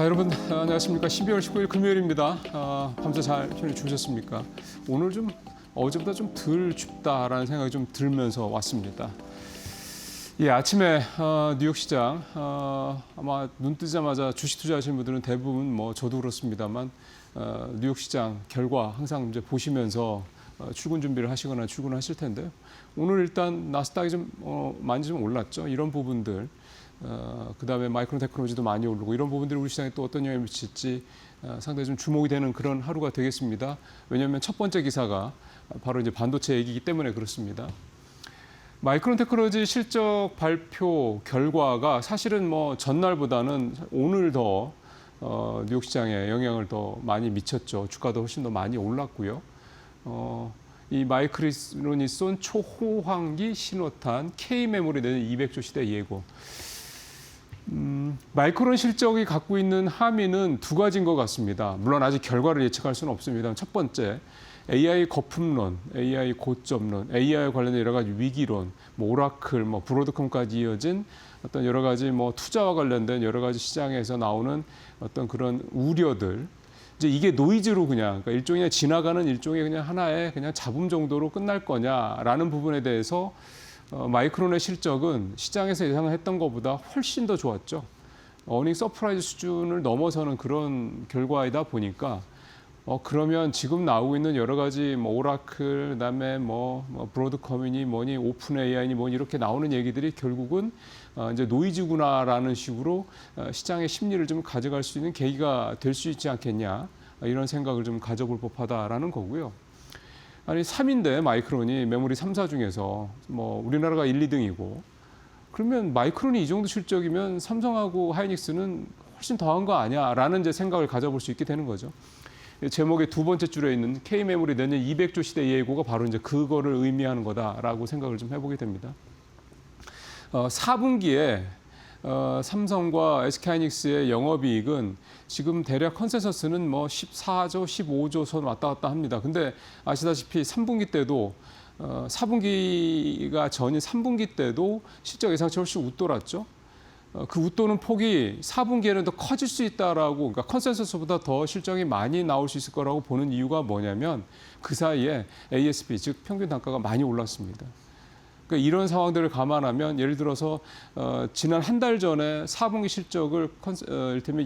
자, 여러분 안녕하십니까. 12월 19일 금요일입니다. 밤새 잘 편히 주무셨습니까? 오늘 좀 어제보다 좀 덜 춥다라는 생각이 좀 들면서 왔습니다. 예, 아침에 뉴욕 시장 아마 눈 뜨자마자 주식 투자하시는 분들은 대부분 뭐 저도 그렇습니다만 뉴욕 시장 결과 항상 이제 보시면서 출근 준비를 하시거나 출근하실 텐데요. 오늘 일단 나스닥이 좀 많이 좀 올랐죠. 이런 부분들. 그다음에 마이크론 테크놀로지도 많이 오르고 이런 부분들이 우리 시장에 또 어떤 영향을 미칠지 상당히 좀 주목이 되는 그런 하루가 되겠습니다. 왜냐하면 첫 번째 기사가 바로 이제 반도체 얘기이기 때문에 그렇습니다. 마이크론 테크놀로지 실적 발표 결과가 사실은 뭐 전날보다는 오늘 더 뉴욕 시장에 영향을 더 많이 미쳤죠. 주가도 훨씬 더 많이 올랐고요. 이 마이크론이 쏜 초호환기 신호탄 K-메모리 내는 200조 시대 예고. 마이크론 실적이 갖고 있는 함의는 두 가지인 것 같습니다. 물론 아직 결과를 예측할 수는 없습니다. 첫 번째, AI 거품론, AI 고점론, AI 관련된 여러 가지 위기론, 뭐 오라클, 뭐 브로드컴까지 이어진 어떤 여러 가지 뭐 투자와 관련된 여러 가지 시장에서 나오는 어떤 그런 우려들. 이제 이게 노이즈로 그러니까 일종의 지나가는 일종의 그냥 하나의 그냥 잡음 정도로 끝날 거냐라는 부분에 대해서 마이크론의 실적은 시장에서 예상했던 것보다 훨씬 더 좋았죠. 어닝 서프라이즈 수준을 넘어서는 그런 결과이다 보니까 그러면 지금 나오고 있는 여러 가지 뭐 오라클, 그다음에 뭐 브로드컴이니 뭐니 오픈 AI니 뭐니 이렇게 나오는 얘기들이 결국은 이제 노이즈구나라는 식으로 시장의 심리를 좀 가져갈 수 있는 계기가 될 수 있지 않겠냐 이런 생각을 좀 가져볼 법하다라는 거고요. 아니 3인데 마이크론이 메모리 3사 중에서 뭐 우리나라가 1, 2등이고 그러면 마이크론이 이 정도 실적이면 삼성하고 하이닉스는 훨씬 더한 거 아니야라는 이제 생각을 가져볼 수 있게 되는 거죠. 제목의 두 번째 줄에 있는 K 메모리 내년 200조 시대 예고가 바로 이제 그거를 의미하는 거다라고 생각을 좀 해보게 됩니다. 4분기에 삼성과 SK하이닉스의 영업이익은 지금 대략 컨센서스는 뭐 14조, 15조 선 왔다 갔다 합니다. 근데 아시다시피 3분기 때도 4분기가 전인 3분기 때도 실적 예상치 훨씬 웃돌았죠. 그 웃도는 폭이 4분기에는 더 커질 수 있다라고, 그러니까 컨센서스보다 더 실적이 많이 나올 수 있을 거라고 보는 이유가 뭐냐면 그 사이에 ASP, 즉 평균 단가가 많이 올랐습니다. 그러니까 이런 상황들을 감안하면 예를 들어서 지난 한 달 전에 4분기 실적을 이를테면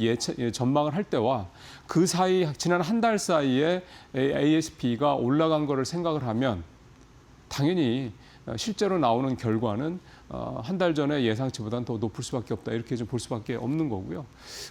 전망을 할 때와 그 사이 지난 한 달 사이에 ASP가 올라간 거를 생각을 하면 당연히 실제로 나오는 결과는 한 달 전에 예상치보다는 더 높을 수밖에 없다. 이렇게 좀 볼 수밖에 없는 거고요.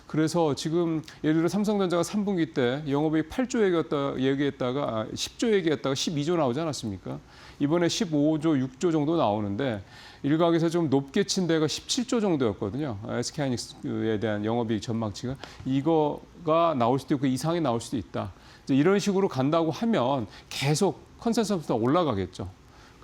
그래서 지금 예를 들어 삼성전자가 3분기 때 영업이익 8조 얘기했다가 10조 얘기했다가 12조 나오지 않았습니까? 이번에 15조, 6조 정도 나오는데 일각에서 좀 높게 친 데가 17조 정도였거든요. SK하이닉스에 대한 영업이익 전망치가 이거가 나올 수도 있고 그 이상이 나올 수도 있다. 이제 이런 식으로 간다고 하면 계속 컨센서스가 올라가겠죠.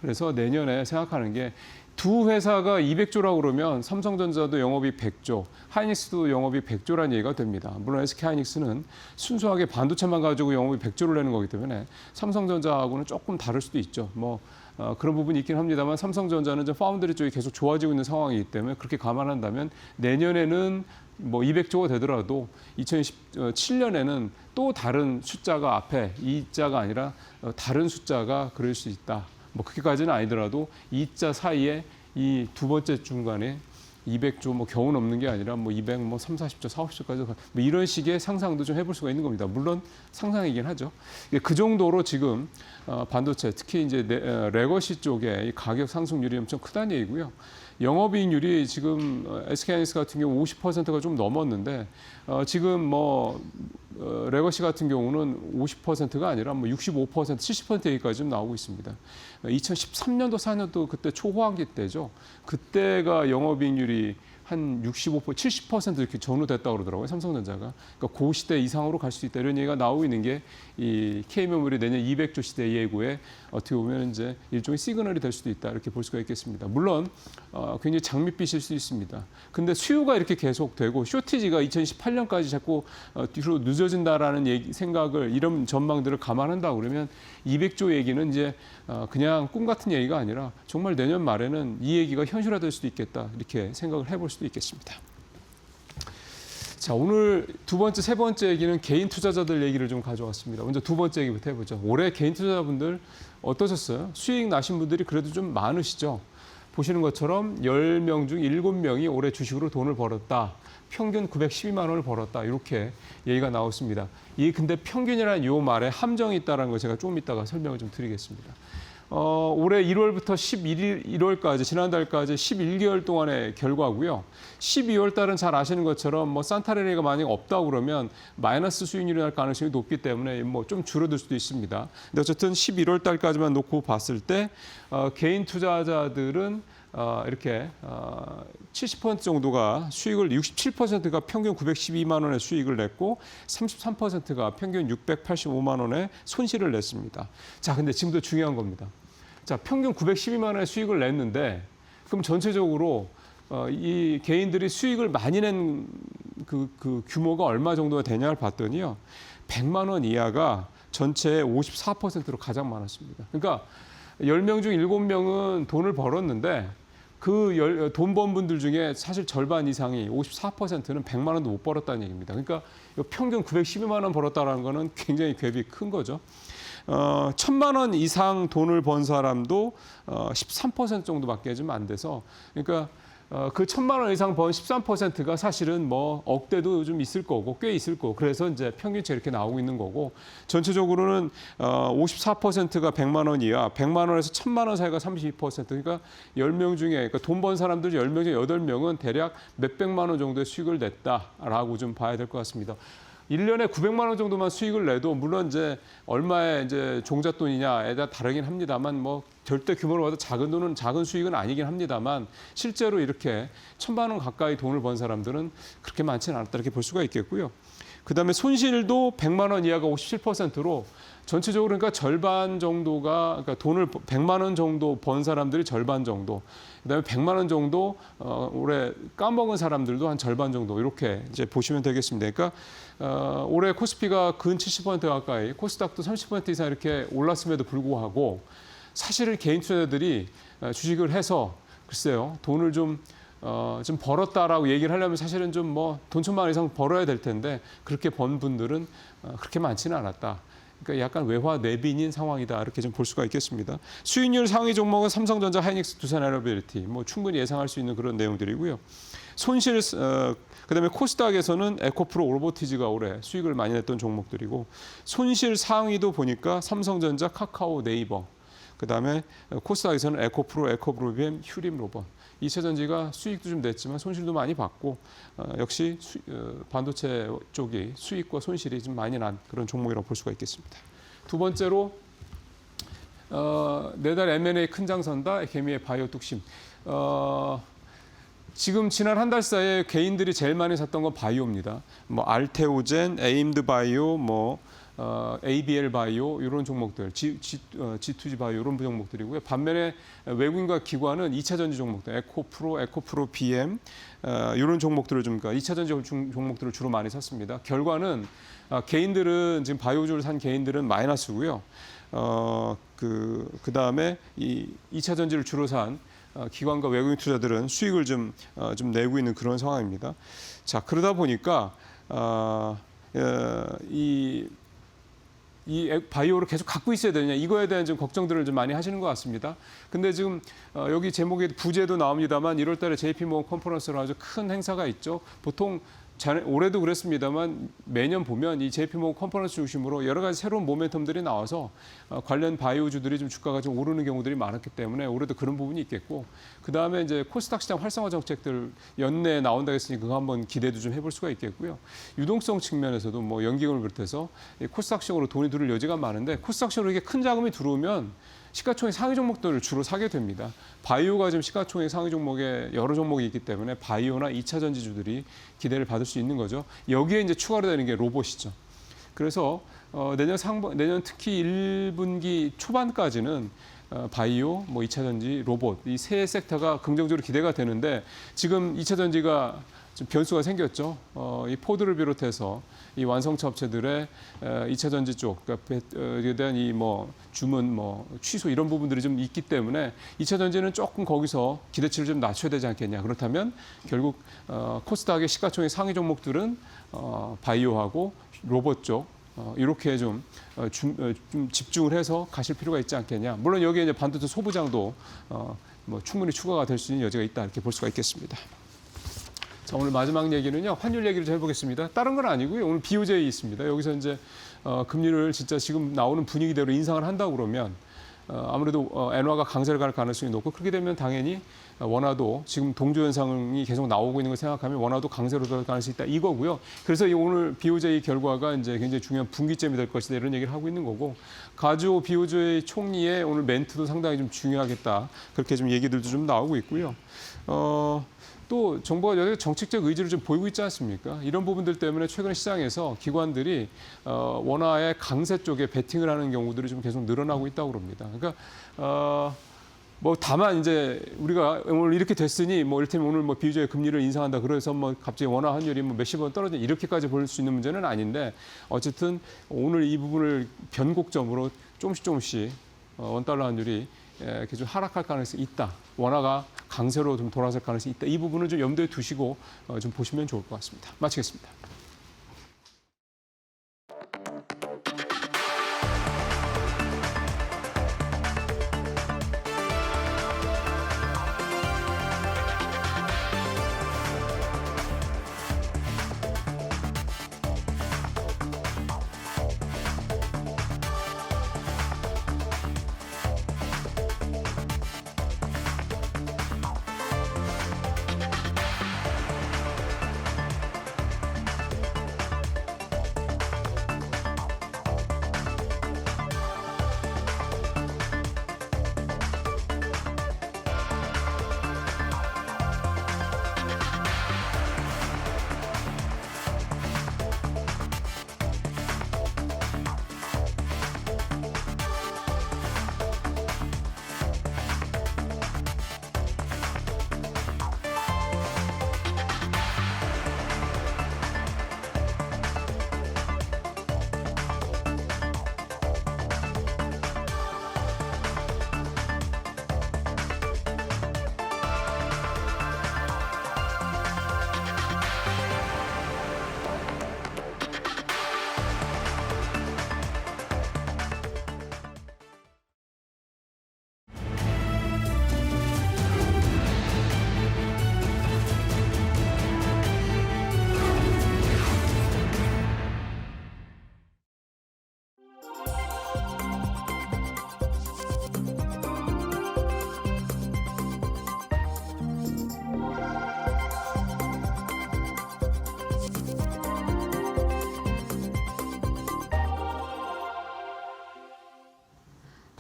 그래서 내년에 생각하는 게 두 회사가 200조라고 그러면 삼성전자도 영업이익 100조, 하이닉스도 영업이익 100조라는 얘기가 됩니다. 물론 SK하이닉스는 순수하게 반도체만 가지고 영업이익 100조를 내는 거기 때문에 삼성전자하고는 조금 다를 수도 있죠. 그런 부분이 있긴 합니다만 삼성전자는 이제 파운드리 쪽이 계속 좋아지고 있는 상황이기 때문에 그렇게 감안한다면 내년에는 뭐 200조가 되더라도 2017년에는 또 다른 숫자가 앞에 2자가 아니라 다른 숫자가 그럴 수 있다. 뭐 그렇게까지는 아니더라도 2자 사이에 이 두 번째 중간에 200조 뭐 겨우 넘는 게 아니라 뭐 200, 뭐 3, 40조, 40조까지 뭐 이런 식의 상상도 좀 해볼 수가 있는 겁니다. 물론 상상이긴 하죠. 그 정도로 지금 반도체 특히 이제 레거시 쪽에 이 가격 상승률이 엄청 크다는 얘기고요. 영업이익률이 지금 SK하이닉스 같은 경우 50%가 좀 넘었는데 지금 뭐 레거시 같은 경우는 50%가 아니라 뭐 65%, 70% 얘기까지 좀 나오고 있습니다. 2013년도, 4년도 그때 초호황기 때죠. 그때가 영업이익률이 한 65%, 70% 이렇게 전후됐다고 그러더라고요. 삼성전자가. 그러니까 그 시대 이상으로 갈 수 있다 이런 얘기가 나오고 있는 게 이 K-메모리 내년 200조 시대 예고에 어떻게 보면 이제 일종의 시그널이 될 수도 있다 이렇게 볼 수가 있겠습니다. 물론 굉장히 장밋빛일 수 있습니다. 근데 수요가 이렇게 계속되고 쇼티지가 2018년까지 자꾸 뒤로 늦어진다라는 생각을 이런 전망들을 감안한다 그러면 200조 얘기는 이제 그냥 꿈 같은 얘기가 아니라 정말 내년 말에는 이 얘기가 현실화될 수도 있겠다 이렇게 생각을 해볼 수도 있겠습니다. 자, 오늘 두 번째, 세 번째 얘기는 개인 투자자들 얘기를 좀 가져왔습니다. 먼저 두 번째 얘기부터 해보죠. 올해 개인 투자자분들 어떠셨어요? 수익 나신 분들이 그래도 좀 많으시죠? 보시는 것처럼 10명 중 7명이 올해 주식으로 돈을 벌었다. 평균 912만 원을 벌었다. 이렇게 얘기가 나왔습니다. 이 근데 평균이라는 요 말에 함정이 있다는 거 제가 조금 이따가 설명을 좀 드리겠습니다. 올해 1월부터 1월까지 지난달까지 11개월 동안의 결과고요. 12월 달은 잘 아시는 것처럼 뭐 산타레리가 만약 없다 그러면 마이너스 수익률이 날 가능성이 높기 때문에 뭐 좀 줄어들 수도 있습니다. 근데 어쨌든 11월 달까지만 놓고 봤을 때 개인 투자자들은 이렇게 70% 정도가 수익을 67%가 평균 912만 원의 수익을 냈고 33%가 평균 685만 원의 손실을 냈습니다. 자, 근데 지금도 중요한 겁니다. 자, 평균 912만 원의 수익을 냈는데 그럼 전체적으로 이 개인들이 수익을 많이 낸 그 규모가 얼마 정도가 되냐를 봤더니요. 100만 원 이하가 전체의 54%로 가장 많았습니다. 그러니까 10명 중 7명은 돈을 벌었는데 그 돈 번 분들 중에 사실 절반 이상이 54%는 100만 원도 못 벌었다는 얘기입니다. 그러니까 평균 912만 원 벌었다는 거는 굉장히 갭이 큰 거죠. 1,000만 원 이상 돈을 번 사람도 13% 정도밖에 좀 안 돼서 그러니까 그 1,000만 원 이상 번 13%가 사실은 뭐 억대도 좀 있을 거고 꽤 있을 거고 그래서 이제 평균치 이렇게 나오고 있는 거고 전체적으로는 54%가 100만 원 이하, 100만 원에서 1,000만 원 사이가 32%. 그러니까 10명 중에 그러니까 돈 번 사람들 10명 중에 8명은 대략 몇백만 원 정도의 수익을 냈다라고 좀 봐야 될 것 같습니다. 1년에 900만 원 정도만 수익을 내도 물론 이제 얼마의 이제 종잣돈이냐에 따라 다르긴 합니다만 뭐 절대 규모로 봐도 작은 돈은 작은 수익은 아니긴 합니다만 실제로 이렇게 1,000만 원 가까이 돈을 번 사람들은 그렇게 많지는 않았다 이렇게 볼 수가 있겠고요. 그다음에 손실도 100만 원 이하가 57%로 전체적으로 그러니까 절반 정도가 그러니까 돈을 100만 원 정도 번 사람들이 절반 정도. 그다음에 100만 원 정도 올해 까먹은 사람들도 한 절반 정도 이렇게 이제 보시면 되겠습니다. 그러니까 올해 코스피가 근 70% 가까이, 코스닥도 30% 이상 이렇게 올랐음에도 불구하고 사실은 개인 투자자들이 주식을 해서 글쎄요 돈을 좀 벌었다라고 얘기를 하려면 사실은 좀 뭐 돈 1,000만 원 이상 벌어야 될 텐데 그렇게 번 분들은 그렇게 많지는 않았다. 그러니까 약간 외화 내빈인 상황이다 이렇게 좀 볼 수가 있겠습니다. 수익률 상위 종목은 삼성전자, 하이닉스, 두산에너빌리티 뭐 충분히 예상할 수 있는 그런 내용들이고요. 손실 그다음에 코스닥에서는 에코프로, 로보티즈가 올해 수익을 많이 냈던 종목들이고 손실 상위도 보니까 삼성전자, 카카오, 네이버. 그다음에 코스닥에서는 에코프로, 에코브로비엠, 휴림로봇. 2차전지가 수익도 좀 냈지만 손실도 많이 봤고 역시 반도체 쪽이 수익과 손실이 좀 많이 난 그런 종목이라고 볼 수가 있겠습니다. 두 번째로 내달 M&A 큰 장 선다, 개미의 바이오 뚝심. 지금 지난 한 달 사이에 개인들이 제일 많이 샀던 건 바이오입니다. 뭐 알테오젠, 에임드 바이오, 뭐 ABL 바이오 이런 종목들, G2G 바이오 이런 종목들이고요. 반면에 외국인과 기관은 2차 전지 종목들, 에코프로, 에코프로 BM 이런 종목들을 좀 그러니까 2차 전지 종목들을 주로 많이 샀습니다. 결과는 개인들은 지금 바이오주를 산 개인들은 마이너스고요. 그다음에 이 2차 전지를 주로 산 기관과 외국인 투자들은 수익을 좀 내고 있는 그런 상황입니다. 자, 그러다 보니까 이 바이오를 계속 갖고 있어야 되느냐 이거에 대한 좀 걱정들을 좀 많이 하시는 것 같습니다. 근데 지금 여기 제목에 부제도 나옵니다만 1월 달에 JP모건 컨퍼런스로 아주 큰 행사가 있죠. 보통 올해도 그랬습니다만 매년 보면 이 JP모건 컨퍼런스 중심으로 여러 가지 새로운 모멘텀들이 나와서 관련 바이오주들이 좀 주가가 좀 오르는 경우들이 많았기 때문에 올해도 그런 부분이 있겠고 그다음에 이제 코스닥 시장 활성화 정책들 연내에 나온다 했으니 그거 한번 기대도 좀 해볼 수가 있겠고요. 유동성 측면에서도 뭐 연기금을 비롯해서 코스닥 시장으로 돈이 들어올 여지가 많은데 코스닥 시장으로 이렇게 큰 자금이 들어오면 시가총액 상위 종목들을 주로 사게 됩니다. 바이오가 지금 시가총액 상위 종목에 여러 종목이 있기 때문에 바이오나 2차 전지주들이 기대를 받을 수 있는 거죠. 여기에 이제 추가로 되는 게 로봇이죠. 그래서 내년 특히 1분기 초반까지는 바이오, 뭐 2차 전지, 로봇 이 세 섹터가 긍정적으로 기대가 되는데 지금 2차 전지가 좀 변수가 생겼죠. 이 포드를 비롯해서 이 완성차 업체들의 2차 전지 쪽, 그러니까 대한 이 뭐 주문, 뭐 취소 이런 부분들이 좀 있기 때문에 2차 전지는 조금 거기서 기대치를 좀 낮춰야 되지 않겠냐. 그렇다면 결국 코스닥의 시가총액 상위 종목들은 바이오하고 로봇 쪽 이렇게 좀 집중을 해서 가실 필요가 있지 않겠냐. 물론 여기에 이제 반도체 소부장도 뭐 충분히 추가가 될 수 있는 여지가 있다 이렇게 볼 수가 있겠습니다. 자, 오늘 마지막 얘기는요. 환율 얘기를 좀 해보겠습니다. 다른 건 아니고요. 오늘 BOJ 있습니다. 여기서 이제 금리를 진짜 지금 나오는 분위기대로 인상을 한다고 그러면 아무래도 엔화가 강세를 갈 가능성이 높고 그렇게 되면 당연히 원화도 지금 동조 현상이 계속 나오고 있는 걸 생각하면 원화도 강세로 돌아갈 가능성이 있다 이거고요. 그래서 이 오늘 BOJ 결과가 이제 굉장히 중요한 분기점이 될 것이다 이런 얘기를 하고 있는 거고 가즈오 BOJ 총리의 오늘 멘트도 상당히 좀 중요하겠다 그렇게 좀 얘기들도 좀 나오고 있고요. 또 정부가 여러 정책적 의지를 좀 보이고 있지 않습니까? 이런 부분들 때문에 최근 시장에서 기관들이 원화의 강세 쪽에 베팅을 하는 경우들이 좀 계속 늘어나고 있다고 그럽니다. 그러니까 뭐 다만 이제 우리가 오늘 이렇게 됐으니 뭐 이를테면 오늘 뭐 BOJ 금리를 인상한다 그래서 뭐 갑자기 원화 환율이 뭐 몇십 원 떨어진 이렇게까지 볼 수 있는 문제는 아닌데 어쨌든 오늘 이 부분을 변곡점으로 조금씩 원달러 환율이 이렇게 좀 하락할 가능성이 있다. 원화가 강세로 좀 돌아설 가능성이 있다. 이 부분을 좀 염두에 두시고 좀 보시면 좋을 것 같습니다. 마치겠습니다.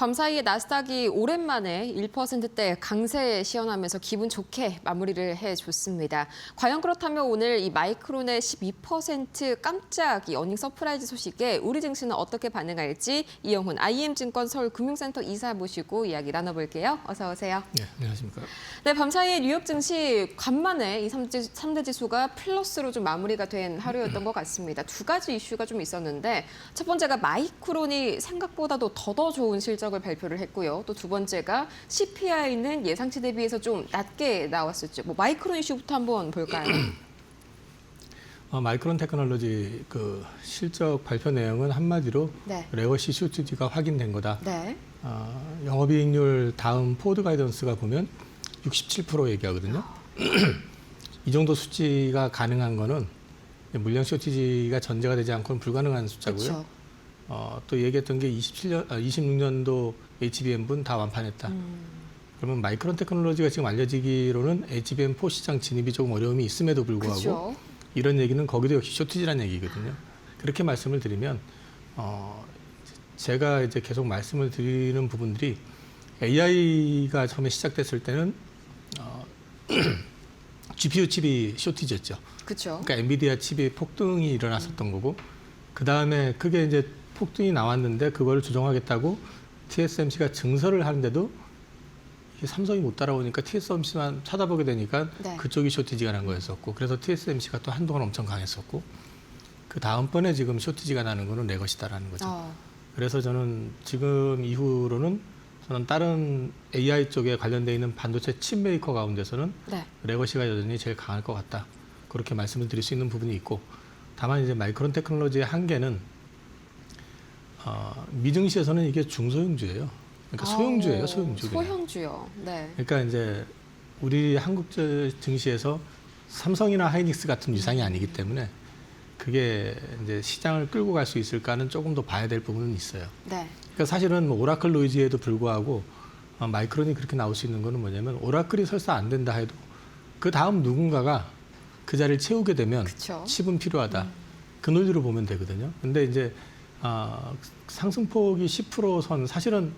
밤사이에 나스닥이 오랜만에 1%대 강세 시현하면서 기분 좋게 마무리를 해줬습니다. 과연 그렇다면 오늘 이 마이크론의 12% 깜짝 어닝 서프라이즈 소식에 우리 증시는 어떻게 반응할지 이영훈 IM증권 서울금융센터 이사 모시고 이야기 나눠볼게요. 어서 오세요. 네, 안녕하십니까. 네, 밤사이에 뉴욕 증시 간만에 이 3대 지수가 플러스로 좀 마무리가 된 하루였던 것 같습니다. 두 가지 이슈가 좀 있었는데 첫 번째가 마이크론이 생각보다도 더 좋은 실적을 발표를 했고요. 또 두 번째가 CPI는 예상치 대비해서 좀 낮게 나왔었죠. 뭐 마이크론 이슈부터 한번 볼까요? 마이크론 테크놀로지 그 실적 발표 내용은 한마디로 네. 레거시 쇼트지가 확인된 거다. 네. 영업이익률 다음 포드 가이던스가 보면 67% 얘기하거든요. 이 정도 수치가 가능한 거는 물량 쇼티지가 전제가 되지 않고는 불가능한 숫자고요. 그렇죠. 또 얘기했던 게 26년도 HBM분 다 완판했다. 그러면 마이크론 테크놀로지가 지금 알려지기로는 HBM4 시장 진입이 조금 어려움이 있음에도 불구하고 그렇죠. 이런 얘기는 거기도 역시 쇼티지라는 얘기거든요. 그렇게 말씀을 드리면 제가 이제 계속 말씀을 드리는 부분들이 AI가 처음에 시작됐을 때는 GPU 칩이 쇼티지였죠. 그렇죠. 그러니까 엔비디아 칩이 폭등이 일어났었던 거고 그 다음에 그게 이제 폭등이 나왔는데 그거를 조정하겠다고 TSMC가 증설을 하는데도 이게 삼성이 못 따라오니까 TSMC만 찾아보게 되니까 네. 그쪽이 쇼티지가 난 거였었고 그래서 TSMC가 또 한동안 엄청 강했었고 그 다음번에 지금 쇼티지가 나는 거는 내 것이다라는 거죠. 그래서 저는 지금 이후로는 저는 다른 AI 쪽에 관련돼 있는 반도체 칩 메이커 가운데서는 네. 레거시가 여전히 제일 강할 것 같다. 그렇게 말씀을 드릴 수 있는 부분이 있고 다만 이제 마이크론 테크놀로지의 한계는 미증시에서는 이게 중소형주예요. 그러니까 소형주예요, 소형주. 그냥. 소형주요. 네. 그러니까 이제 우리 한국 증시에서 삼성이나 하이닉스 같은 위상이 아니기 때문에 그게 이제 시장을 끌고 갈 수 있을까는 조금 더 봐야 될 부분은 있어요. 네. 그러니까 사실은 뭐 오라클 노이즈에도 불구하고 마이크론이 그렇게 나올 수 있는 거는 뭐냐면 오라클이 설사 안 된다 해도 그 다음 누군가가 그 자리를 채우게 되면 그쵸. 칩은 필요하다. 그 논리로 보면 되거든요. 근데 이제 상승폭이 10% 사실은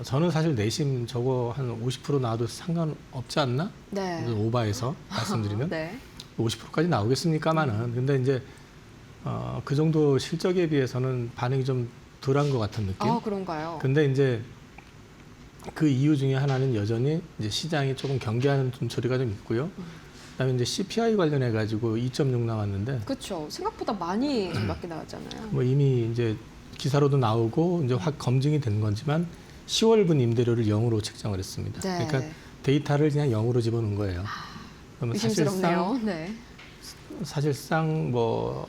저는 사실 내심 저거 한 50% 나와도 상관없지 않나? 네. 오바해서 말씀드리면 네. 50%까지 나오겠습니까마는 근데 이제 그 정도 실적에 비해서는 반응이 좀 덜한 것 같은 느낌. 그런가요? 근데 이제 그 이유 중에 하나는 여전히 이제 시장이 조금 경계하는 좀 처리가 좀 있고요. 그다음에 이제 CPI 관련해 가지고 2.6 나왔는데 그렇죠. 생각보다 많이 좀 낮게 나왔잖아요. 뭐 이미 이제 기사로도 나오고 이제 확 검증이 된 거지만 10월분 임대료를 0으로 책정을 했습니다. 네. 그러니까 데이터를 그냥 0으로 집어넣은 거예요. 그러면 의심스럽네요. 네. 사실상 뭐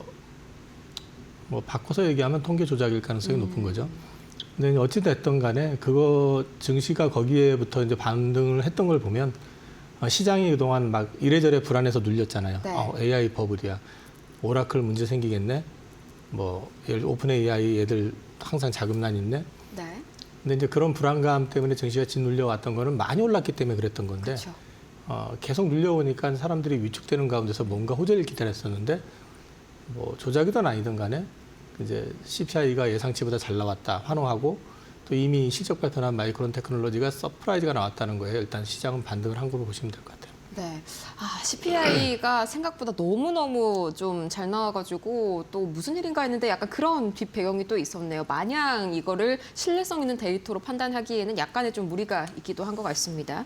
바꿔서 얘기하면 통계 조작일 가능성이 높은 거죠. 근데 어찌 됐든 간에 그거 증시가 거기에부터 이제 반등을 했던 걸 보면 시장이 그동안 막 이래저래 불안해서 눌렸잖아요. 네. AI 버블이야. 오라클 문제 생기겠네. 뭐 오픈 AI 애들 항상 자금난 있네. 네. 근데 이제 그런 불안감 때문에 증시가 짓눌려 왔던 거는 많이 올랐기 때문에 그랬던 건데 그렇죠. 계속 눌려오니까 사람들이 위축되는 가운데서 뭔가 호재를 기다렸었는데 뭐 조작이든 아니든 간에 이제 CPI가 예상치보다 잘 나왔다 환호하고 또 이미 실적 발표한 마이크론 테크놀로지가 서프라이즈가 나왔다는 거예요. 일단 시장은 반등을 한 걸로 보시면 될 것 같아요. 네. CPI가 생각보다 너무너무 좀 잘 나와가지고 또 무슨 일인가 했는데 약간 그런 뒷배경이 또 있었네요. 마냥 이거를 신뢰성 있는 데이터로 판단하기에는 약간의 좀 무리가 있기도 한 것 같습니다.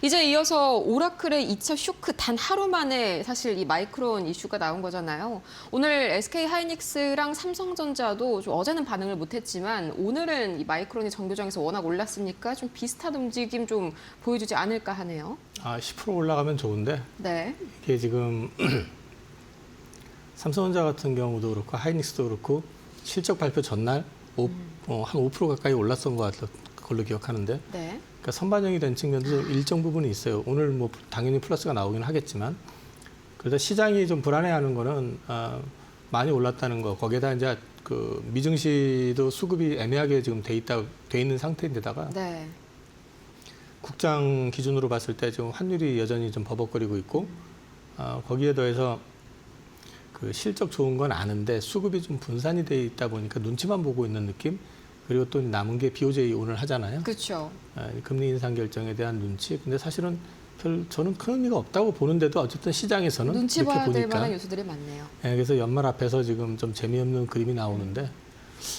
이제 이어서 오라클의 2차 쇼크 단 하루 만에 사실 이 마이크론 이슈가 나온 거잖아요. 오늘 SK 하이닉스랑 삼성전자도 좀 어제는 반응을 못했지만 오늘은 이 마이크론이 정규장에서 워낙 올랐으니까 좀 비슷한 움직임 좀 보여주지 않을까 하네요. 10% 올라가면 좋은데 네. 이게 지금 삼성전자 같은 경우도 그렇고 하이닉스도 그렇고 실적 발표 전날 한 5% 가까이 올랐던 것 같은 걸로 기억하는데 네. 그러니까 선반영이 된 측면도 일정 부분이 있어요. 오늘 뭐 당연히 플러스가 나오긴 하겠지만 그래서 시장이 좀 불안해하는 거는 많이 올랐다는 거. 거기에다 이제 그 미증시도 수급이 애매하게 지금 돼 있는 상태인데다가 네. 국장 기준으로 봤을 때 지금 환율이 여전히 좀 버벅거리고 있고 거기에 더해서 그 실적 좋은 건 아는데 수급이 좀 분산이 돼 있다 보니까 눈치만 보고 있는 느낌. 그리고 또 남은 게 BOJ 오늘 하잖아요. 그렇죠. 금리 인상 결정에 대한 눈치. 근데 사실은 저는 큰 의미가 없다고 보는데도 어쨌든 시장에서는 눈치 이렇게 봐야 될 보니까 만한 요소들이 많네요. 그래서 연말 앞에서 지금 좀 재미없는 그림이 나오는데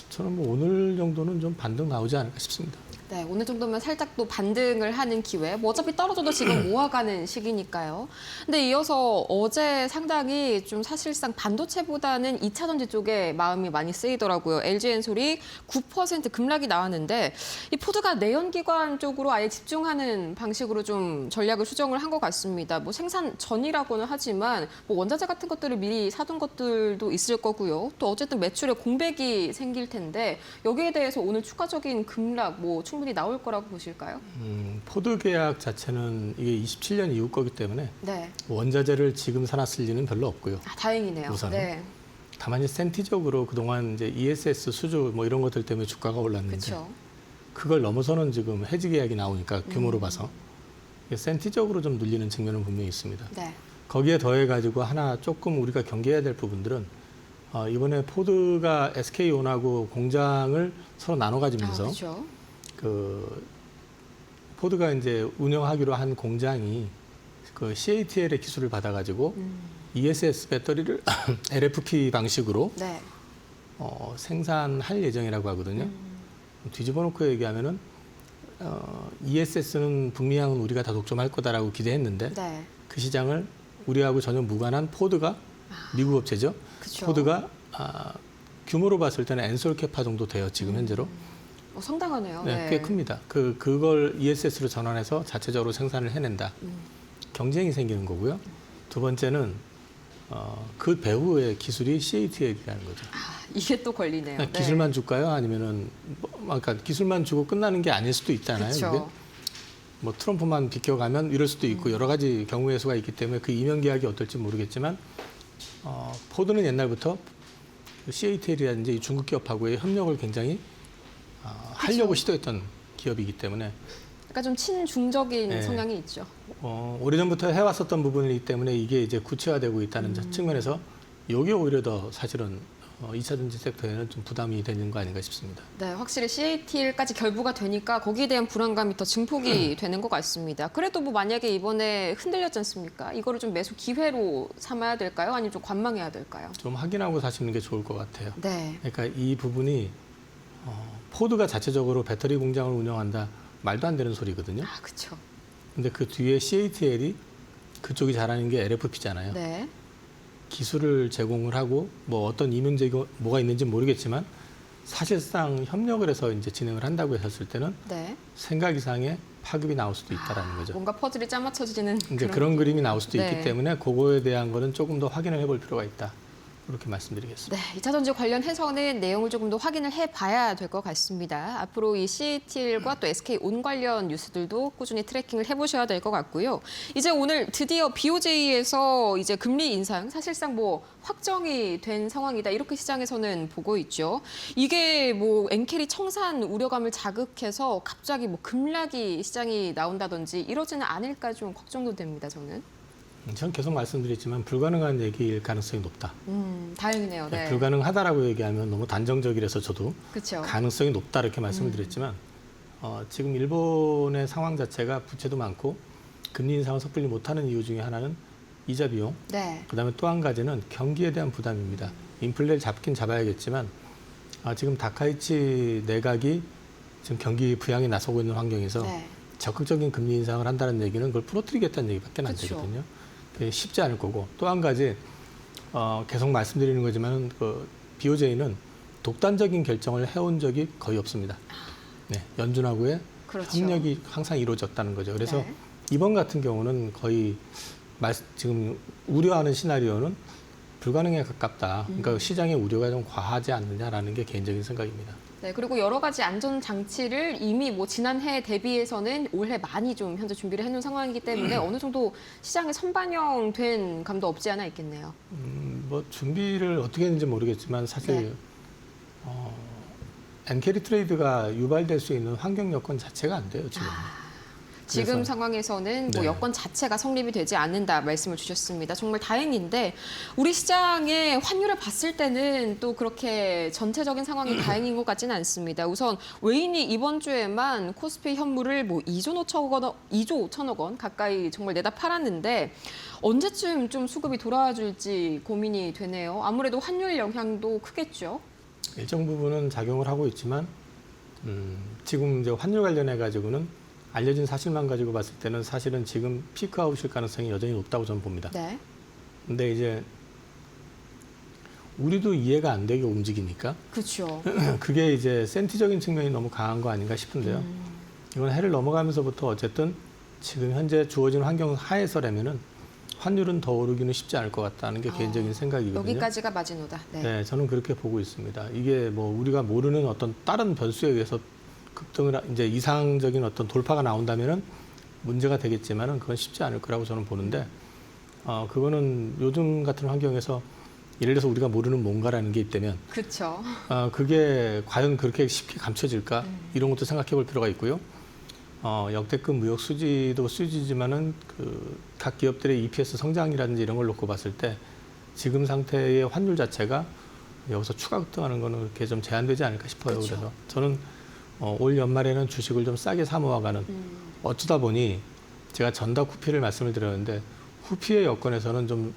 저는 뭐 오늘 정도는 좀 반등 나오지 않을까 싶습니다. 네, 오늘 정도면 살짝 또 반등을 하는 기회. 뭐 어차피 떨어져도 지금 모아가는 시기니까요. 근데 이어서 어제 상당히 좀 사실상 반도체보다는 2차 전지 쪽에 마음이 많이 쓰이더라고요. LG엔솔이 9% 급락이 나왔는데 이 포드가 내연기관 쪽으로 아예 집중하는 방식으로 좀 전략을 수정을 한 것 같습니다. 뭐 생산 전이라고는 하지만 뭐 원자재 같은 것들을 미리 사둔 것들도 있을 거고요. 또 어쨌든 매출에 공백이 생길 텐데 여기에 대해서 오늘 추가적인 급락 뭐 충분히 나올 거라고 보실까요? 포드 계약 자체는 이게 27년 이후 거기 때문에 네. 원자재를 지금 사놨을 리는 별로 없고요. 다행이네요. 우선은. 네. 다만 이제 센티적으로 그동안 이제 ESS 수주 뭐 이런 것들 때문에 주가가 올랐는데 그렇죠. 그걸 넘어서는 지금 해지 계약이 나오니까 규모로 봐서 이게 센티적으로 좀 눌리는 측면은 분명히 있습니다. 네. 거기에 더해 가지고 하나 조금 우리가 경계해야 될 부분들은 이번에 포드가 SK온하고 공장을 서로 나눠 가지면서 그렇죠. 그 포드가 이제 운영하기로 한 공장이 그 CATL의 기술을 받아가지고 ESS 배터리를 LFP 방식으로 네. 생산할 예정이라고 하거든요. 뒤집어 놓고 얘기하면은 ESS는 북미향은 우리가 다 독점할 거다라고 기대했는데 네. 그 시장을 우리하고 전혀 무관한 포드가 미국 업체죠. 그쵸. 포드가 규모로 봤을 때는 엔솔캐파 정도 돼요. 지금 현재로. 상당하네요. 네, 꽤 큽니다. 그걸 ESS로 전환해서 자체적으로 생산을 해낸다. 경쟁이 생기는 거고요. 두 번째는 그 배후의 기술이 CATL이라는 거죠. 이게 또 걸리네요. 네. 기술만 줄까요? 아니면은 그러니까 기술만 주고 끝나는 게 아닐 수도 있잖아요. 이게 그렇죠. 뭐 트럼프만 비켜가면 이럴 수도 있고 여러 가지 경우의 수가 있기 때문에 그 이면 계약이 어떨지 모르겠지만 포드는 옛날부터 CATL이라든지 중국 기업하고의 협력을 굉장히 하려고 시도했던 기업이기 때문에 그러니까 좀 친중적인 네. 성향이 있죠. 오래전부터 해왔었던 부분이기 때문에 이게 이제 구체화되고 있다는 측면에서 이게 오히려 더 사실은 2차 전지 섹터에는 좀 부담이 되는 거 아닌가 싶습니다. 네, 확실히 CATL까지 결부가 되니까 거기에 대한 불안감이 더 증폭이 되는 것 같습니다. 그래도 뭐 만약에 이번에 흔들렸지 않습니까? 이거를 좀 매수 기회로 삼아야 될까요? 아니면 좀 관망해야 될까요? 좀 확인하고 사시는 게 좋을 것 같아요. 네. 그러니까 이 부분이 포드가 자체적으로 배터리 공장을 운영한다 말도 안 되는 소리거든요. 그렇죠. 근데 그 뒤에 CATL이 그쪽이 잘하는 게 LFP잖아요. 네. 기술을 제공을 하고 뭐 어떤 이면 제공 뭐가 있는지 모르겠지만 사실상 협력을 해서 이제 진행을 한다고 했을 때는 네. 생각 이상의 파급이 나올 수도 있다라는 거죠. 뭔가 퍼즐이 짜맞춰지는 이제 그런 그림이 나올 수도 네. 있기 때문에 그거에 대한 거는 조금 더 확인을 해볼 필요가 있다. 그렇게 말씀드리겠습니다. 네, 2차 전지 관련해서는 내용을 조금 더 확인을 해봐야 될 것 같습니다. 앞으로 이 CATL과 또 SK온 관련 뉴스들도 꾸준히 트래킹을 해보셔야 될 것 같고요. 이제 오늘 드디어 BOJ에서 이제 금리 인상 사실상 뭐 확정이 된 상황이다 이렇게 시장에서는 보고 있죠. 이게 뭐 엔캐리 청산 우려감을 자극해서 갑자기 뭐 급락이 시장이 나온다든지 이러지는 않을까 좀 걱정도 됩니다. 저는. 전 계속 말씀드렸지만 불가능한 얘기일 가능성이 높다. 다행이네요. 네. 불가능하다라고 얘기하면 너무 단정적이라서 저도 그렇죠. 가능성이 높다 이렇게 말씀을 드렸지만 지금 일본의 상황 자체가 부채도 많고 금리 인상을 섣불리 못하는 이유 중에 하나는 이자 비용, 네. 그다음에 또 한 가지는 경기에 대한 부담입니다. 인플레를 잡긴 잡아야겠지만 지금 다카이치 내각이 지금 경기 부양에 나서고 있는 환경에서 네. 적극적인 금리 인상을 한다는 얘기는 그걸 풀어뜨리겠다는 얘기밖에 안 그쵸. 되거든요. 그게 쉽지 않을 거고 또 한 가지 계속 말씀드리는 거지만 그 BOJ는 독단적인 결정을 해온 적이 거의 없습니다. 네, 연준하고의 그렇죠. 협력이 항상 이루어졌다는 거죠. 그래서 네. 이번 같은 경우는 거의 지금 우려하는 시나리오는 불가능에 가깝다. 그러니까 시장의 우려가 좀 과하지 않느냐라는 게 개인적인 생각입니다. 네, 그리고 여러 가지 안전 장치를 이미 뭐 지난해 대비해서는 올해 많이 좀 현재 준비를 해놓은 상황이기 때문에 어느 정도 시장에 선반영된 감도 없지 않아 있겠네요. 뭐 준비를 어떻게 했는지 모르겠지만 사실 네. 엔캐리 트레이드가 유발될 수 있는 환경 여건 자체가 안 돼요 지금. 지금 그래서- 상황에서는 뭐 네. 여건 자체가 성립이 되지 않는다 말씀을 주셨습니다. 정말 다행인데 우리 시장의 환율을 봤을 때는 또 그렇게 전체적인 상황이 다행인 것 같지는 않습니다. 우선 외인이 이번 주에만 코스피 현물을 뭐 2조 5천억 원 가까이 정말 내다 팔았는데 언제쯤 좀 수급이 돌아와줄지 고민이 되네요. 아무래도 환율 영향도 크겠죠. 일정 부분은 작용을 하고 있지만 지금 이제 환율 관련해 가지고는 알려진 사실만 가지고 봤을 때는 사실은 지금 피크아웃일 가능성이 여전히 높다고 저는 봅니다. 네. 근데 이제 우리도 이해가 안 되게 움직이니까 그렇죠. 그게 이제 센티적인 측면이 너무 강한 거 아닌가 싶은데요. 이건 해를 넘어가면서부터 어쨌든 지금 현재 주어진 환경 하에서라면은 환율은 더 오르기는 쉽지 않을 것 같다는 게 개인적인 생각이거든요. 여기까지가 마지노다. 네. 네, 저는 그렇게 보고 있습니다. 이게 뭐 우리가 모르는 어떤 다른 변수에 의해서 급등을 이제 이상적인 어떤 돌파가 나온다면은 문제가 되겠지만은 그건 쉽지 않을 거라고 저는 보는데 그거는 요즘 같은 환경에서 예를 들어서 우리가 모르는 뭔가라는 게 있다면 그렇죠. 그게 과연 그렇게 쉽게 감춰질까 이런 것도 생각해 볼 필요가 있고요. 역대급 무역 수지도 수지지만은 그 각 기업들의 EPS 성장이라든지 이런 걸 놓고 봤을 때 지금 상태의 환율 자체가 여기서 추가 급등하는 거는 그렇게 좀 제한되지 않을까 싶어요. 그렇죠. 그래서 저는 올 연말에는 주식을 좀 싸게 사 모아가는 어쩌다 보니 제가 전닭 후피를 말씀을 드렸는데 후피의 여건에서는 좀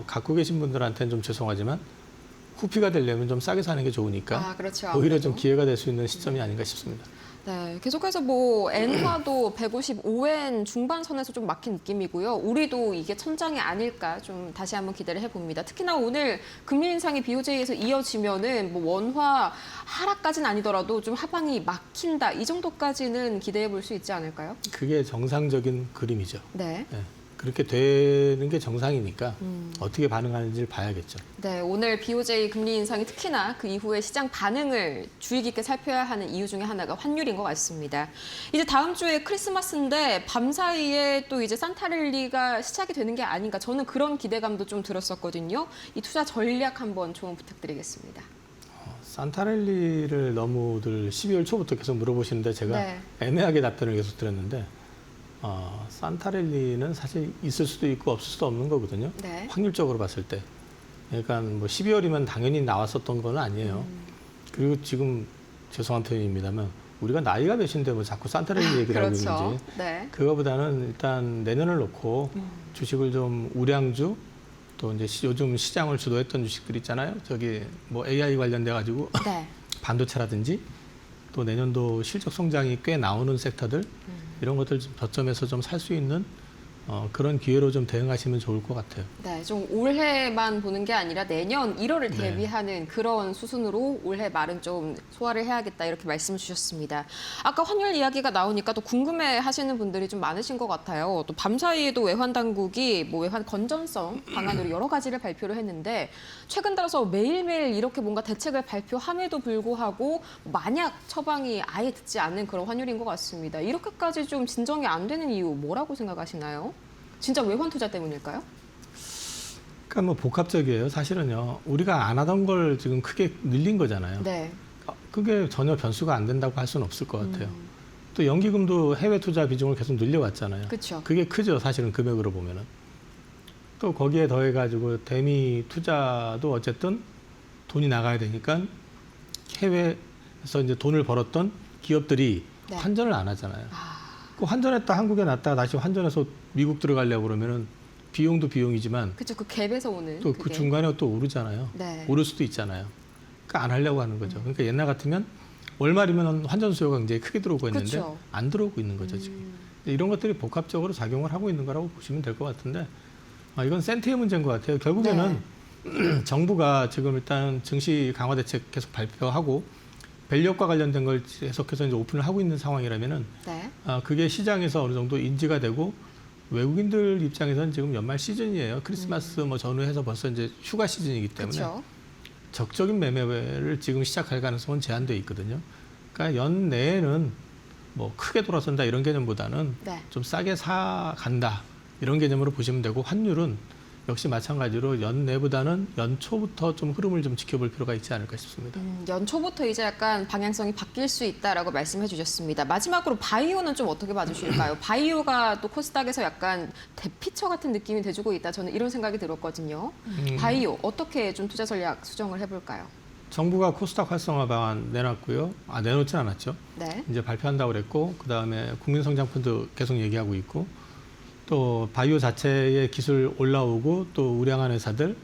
갖고 계신 분들한테는 좀 죄송하지만 후피가 되려면 좀 싸게 사는 게 좋으니까 그렇죠. 오히려 아무래도. 좀 기회가 될 수 있는 시점이 아닌가 싶습니다. 네, 계속해서 뭐 엔화도 155엔 중반선에서 좀 막힌 느낌이고요. 우리도 이게 천장이 아닐까 좀 다시 한번 기대를 해봅니다. 특히나 오늘 금리 인상이 BOJ에서 이어지면은 뭐 원화 하락까지는 아니더라도 좀 하방이 막힌다 이 정도까지는 기대해 볼 수 있지 않을까요? 그게 정상적인 그림이죠. 네. 예, 그렇게 되는 게 정상이니까 어떻게 반응하는지를 봐야겠죠. 네, 오늘 BOJ 금리 인상이 특히나 그 이후에 시장 반응을 주의 깊게 살펴야 하는 이유 중에 하나가 환율인 것 같습니다. 이제 다음 주에 크리스마스인데 밤 사이에 또 이제 산타랠리가 시작이 되는 게 아닌가 저는 그런 기대감도 좀 들었었거든요. 이 투자 전략 한번 조언 부탁드리겠습니다. 산타랠리를 너무들 12월 초부터 계속 물어보시는데 제가 네. 애매하게 답변을 계속 드렸는데 산타랠리는 사실 있을 수도 있고 없을 수도 없는 거거든요. 네. 확률적으로 봤을 때. 그러니까 뭐 12월이면 당연히 나왔었던 건 아니에요. 그리고 지금 죄송한 표현입니다만 우리가 나이가 몇인데 뭐 자꾸 산타랠리 얘기를 하고 그렇죠. 있는지 네. 그거보다는 일단 내년을 놓고 주식을 좀 우량주 또 이제 요즘 시장을 주도했던 주식들 있잖아요. 저기 뭐 AI 관련돼 가지고 네. 반도체라든지 또 내년도 실적 성장이 꽤 나오는 섹터들 이런 것들 좀 저점에서 좀 살 수 있는 그런 기회로 좀 대응하시면 좋을 것 같아요. 네, 좀 올해만 보는 게 아니라 내년 1월을 대비하는 그런 수순으로 올해 말은 좀 소화를 해야겠다 이렇게 말씀을 주셨습니다. 아까 환율 이야기가 나오니까 또 궁금해하시는 분들이 좀 많으신 것 같아요. 또 밤사이에도 외환 당국이 뭐 외환 건전성 방안으로 여러 가지를 발표를 했는데 최근 들어서 매일매일 이렇게 뭔가 대책을 발표함에도 불구하고 만약 처방이 아예 듣지 않는 그런 환율인 것 같습니다. 이렇게까지 좀 진정이 안 되는 이유 뭐라고 생각하시나요? 진짜 외환 투자 때문일까요? 그러니까 뭐 복합적이에요. 사실은요. 우리가 안 하던 걸 지금 크게 늘린 거잖아요. 네. 그게 전혀 변수가 안 된다고 할 수는 없을 것 같아요. 또 연기금도 해외 투자 비중을 계속 늘려왔잖아요. 그렇죠. 그게 크죠. 사실은 금액으로 보면은. 또 거기에 더해가지고 대미 투자도 어쨌든 돈이 나가야 되니까 해외에서 이제 돈을 벌었던 기업들이 네. 환전을 안 하잖아요. 그 환전했다 한국에 놨다가 다시 환전해서 미국 들어가려고 그러면은 비용도 비용이지만 그렇죠. 그 갭에서 오는 또 그 그게. 중간에 또 오르잖아요. 네. 오를 수도 있잖아요. 그러니까 안 하려고 하는 거죠. 그러니까 옛날 같으면 월말이면 환전 수요가 굉장히 크게 들어오고 있는데 그쵸. 안 들어오고 있는 거죠 지금. 이런 것들이 복합적으로 작용을 하고 있는 거라고 보시면 될 것 같은데 이건 센트의 문제인 것 같아요. 결국에는 정부가 지금 일단 증시 강화 대책 계속 발표하고 밸류업과 관련된 걸 계속해서 이제 오픈을 하고 있는 상황이라면은 네. 그게 시장에서 어느 정도 인지가 되고 외국인들 입장에서는 지금 연말 시즌이에요. 크리스마스 뭐 전후해서 벌써 이제 휴가 시즌이기 때문에 그렇죠. 적적인 매매를 지금 시작할 가능성은 제한되어 있거든요. 그러니까 연내에는 뭐 크게 돌아선다 이런 개념보다는 네. 좀 싸게 사 간다 이런 개념으로 보시면 되고 환율은 역시 마찬가지로 연내보다는 연초부터 좀 흐름을 좀 지켜볼 필요가 있지 않을까 싶습니다. 연초부터 이제 약간 방향성이 바뀔 수 있다라고 말씀해 주셨습니다. 마지막으로 바이오는 좀 어떻게 봐주실까요? 바이오가 또 코스닥에서 약간 대피처 같은 느낌이 돼주고 있다. 저는 이런 생각이 들었거든요. 바이오 어떻게 좀 투자 전략 수정을 해볼까요? 정부가 코스닥 활성화 방안 내놨고요. 내놓진 않았죠. 네. 이제 발표한다고 그랬고 그다음에 국민성장펀드 계속 얘기하고 있고 또 바이오 자체의 기술 올라오고 또 우량한 회사들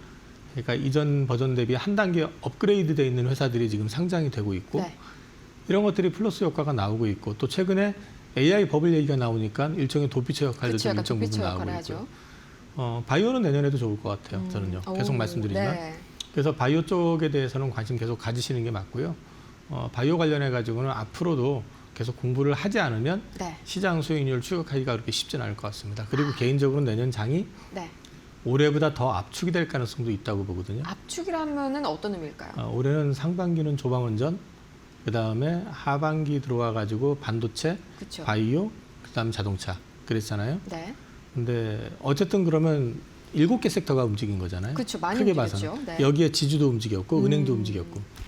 그러니까 이전 버전 대비 한 단계 업그레이드 돼 있는 회사들이 지금 상장이 되고 있고 네. 이런 것들이 플러스 효과가 나오고 있고 또 최근에 AI 버블 얘기가 나오니까 일종의 도피처 역할도 그렇죠. 좀 약간 일정 부분 도피처 나오고 역할을 있고요. 하죠. 바이오는 내년에도 좋을 것 같아요. 저는요. 계속 오, 말씀드리지만 네. 그래서 바이오 쪽에 대해서는 관심 계속 가지시는 게 맞고요. 바이오 관련해 가지고는 앞으로도 계속 공부를 하지 않으면 네. 시장 수익률 추격하기가 그렇게 쉽지는 않을 것 같습니다. 그리고 개인적으로는 내년 장이 네. 올해보다 더 압축이 될 가능성도 있다고 보거든요. 압축이라면은 어떤 의미일까요? 올해는 상반기는 조방운전, 그 다음에 하반기 들어와 가지고 반도체, 그렇죠. 바이오, 그 다음 자동차 그랬잖아요. 네. 근데 어쨌든 그러면 7개 섹터가 움직인 거잖아요. 그렇죠. 많이 크게 움직였죠. 봐서는. 네. 여기에 지주도 움직였고 은행도 움직였고.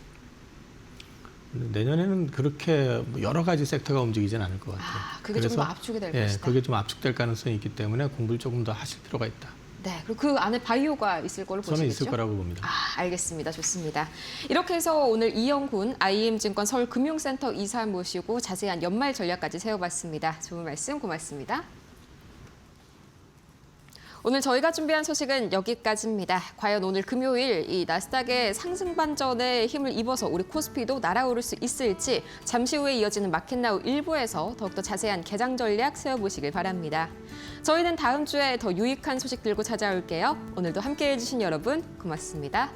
근데 내년에는 그렇게 여러 가지 섹터가 움직이진 않을 것 같아요. 그게 조금 더 압축이 될 예, 것이다. 그게 좀 압축될 가능성이 있기 때문에 공부를 조금 더 하실 필요가 있다. 네. 그리고 그 안에 바이오가 있을 걸로 저는 보시겠죠? 있을 거라고 봅니다. 알겠습니다. 좋습니다. 이렇게 해서 오늘 이영훈 IM증권 서울금융센터 이사 모시고 자세한 연말 전략까지 세워봤습니다. 좋은 말씀 고맙습니다. 오늘 저희가 준비한 소식은 여기까지입니다. 과연 오늘 금요일 이 나스닥의 상승 반전에 힘을 입어서 우리 코스피도 날아오를 수 있을지 잠시 후에 이어지는 마켓나우 1부에서 더욱더 자세한 개장 전략 세워보시길 바랍니다. 저희는 다음 주에 더 유익한 소식 들고 찾아올게요. 오늘도 함께해 주신 여러분 고맙습니다.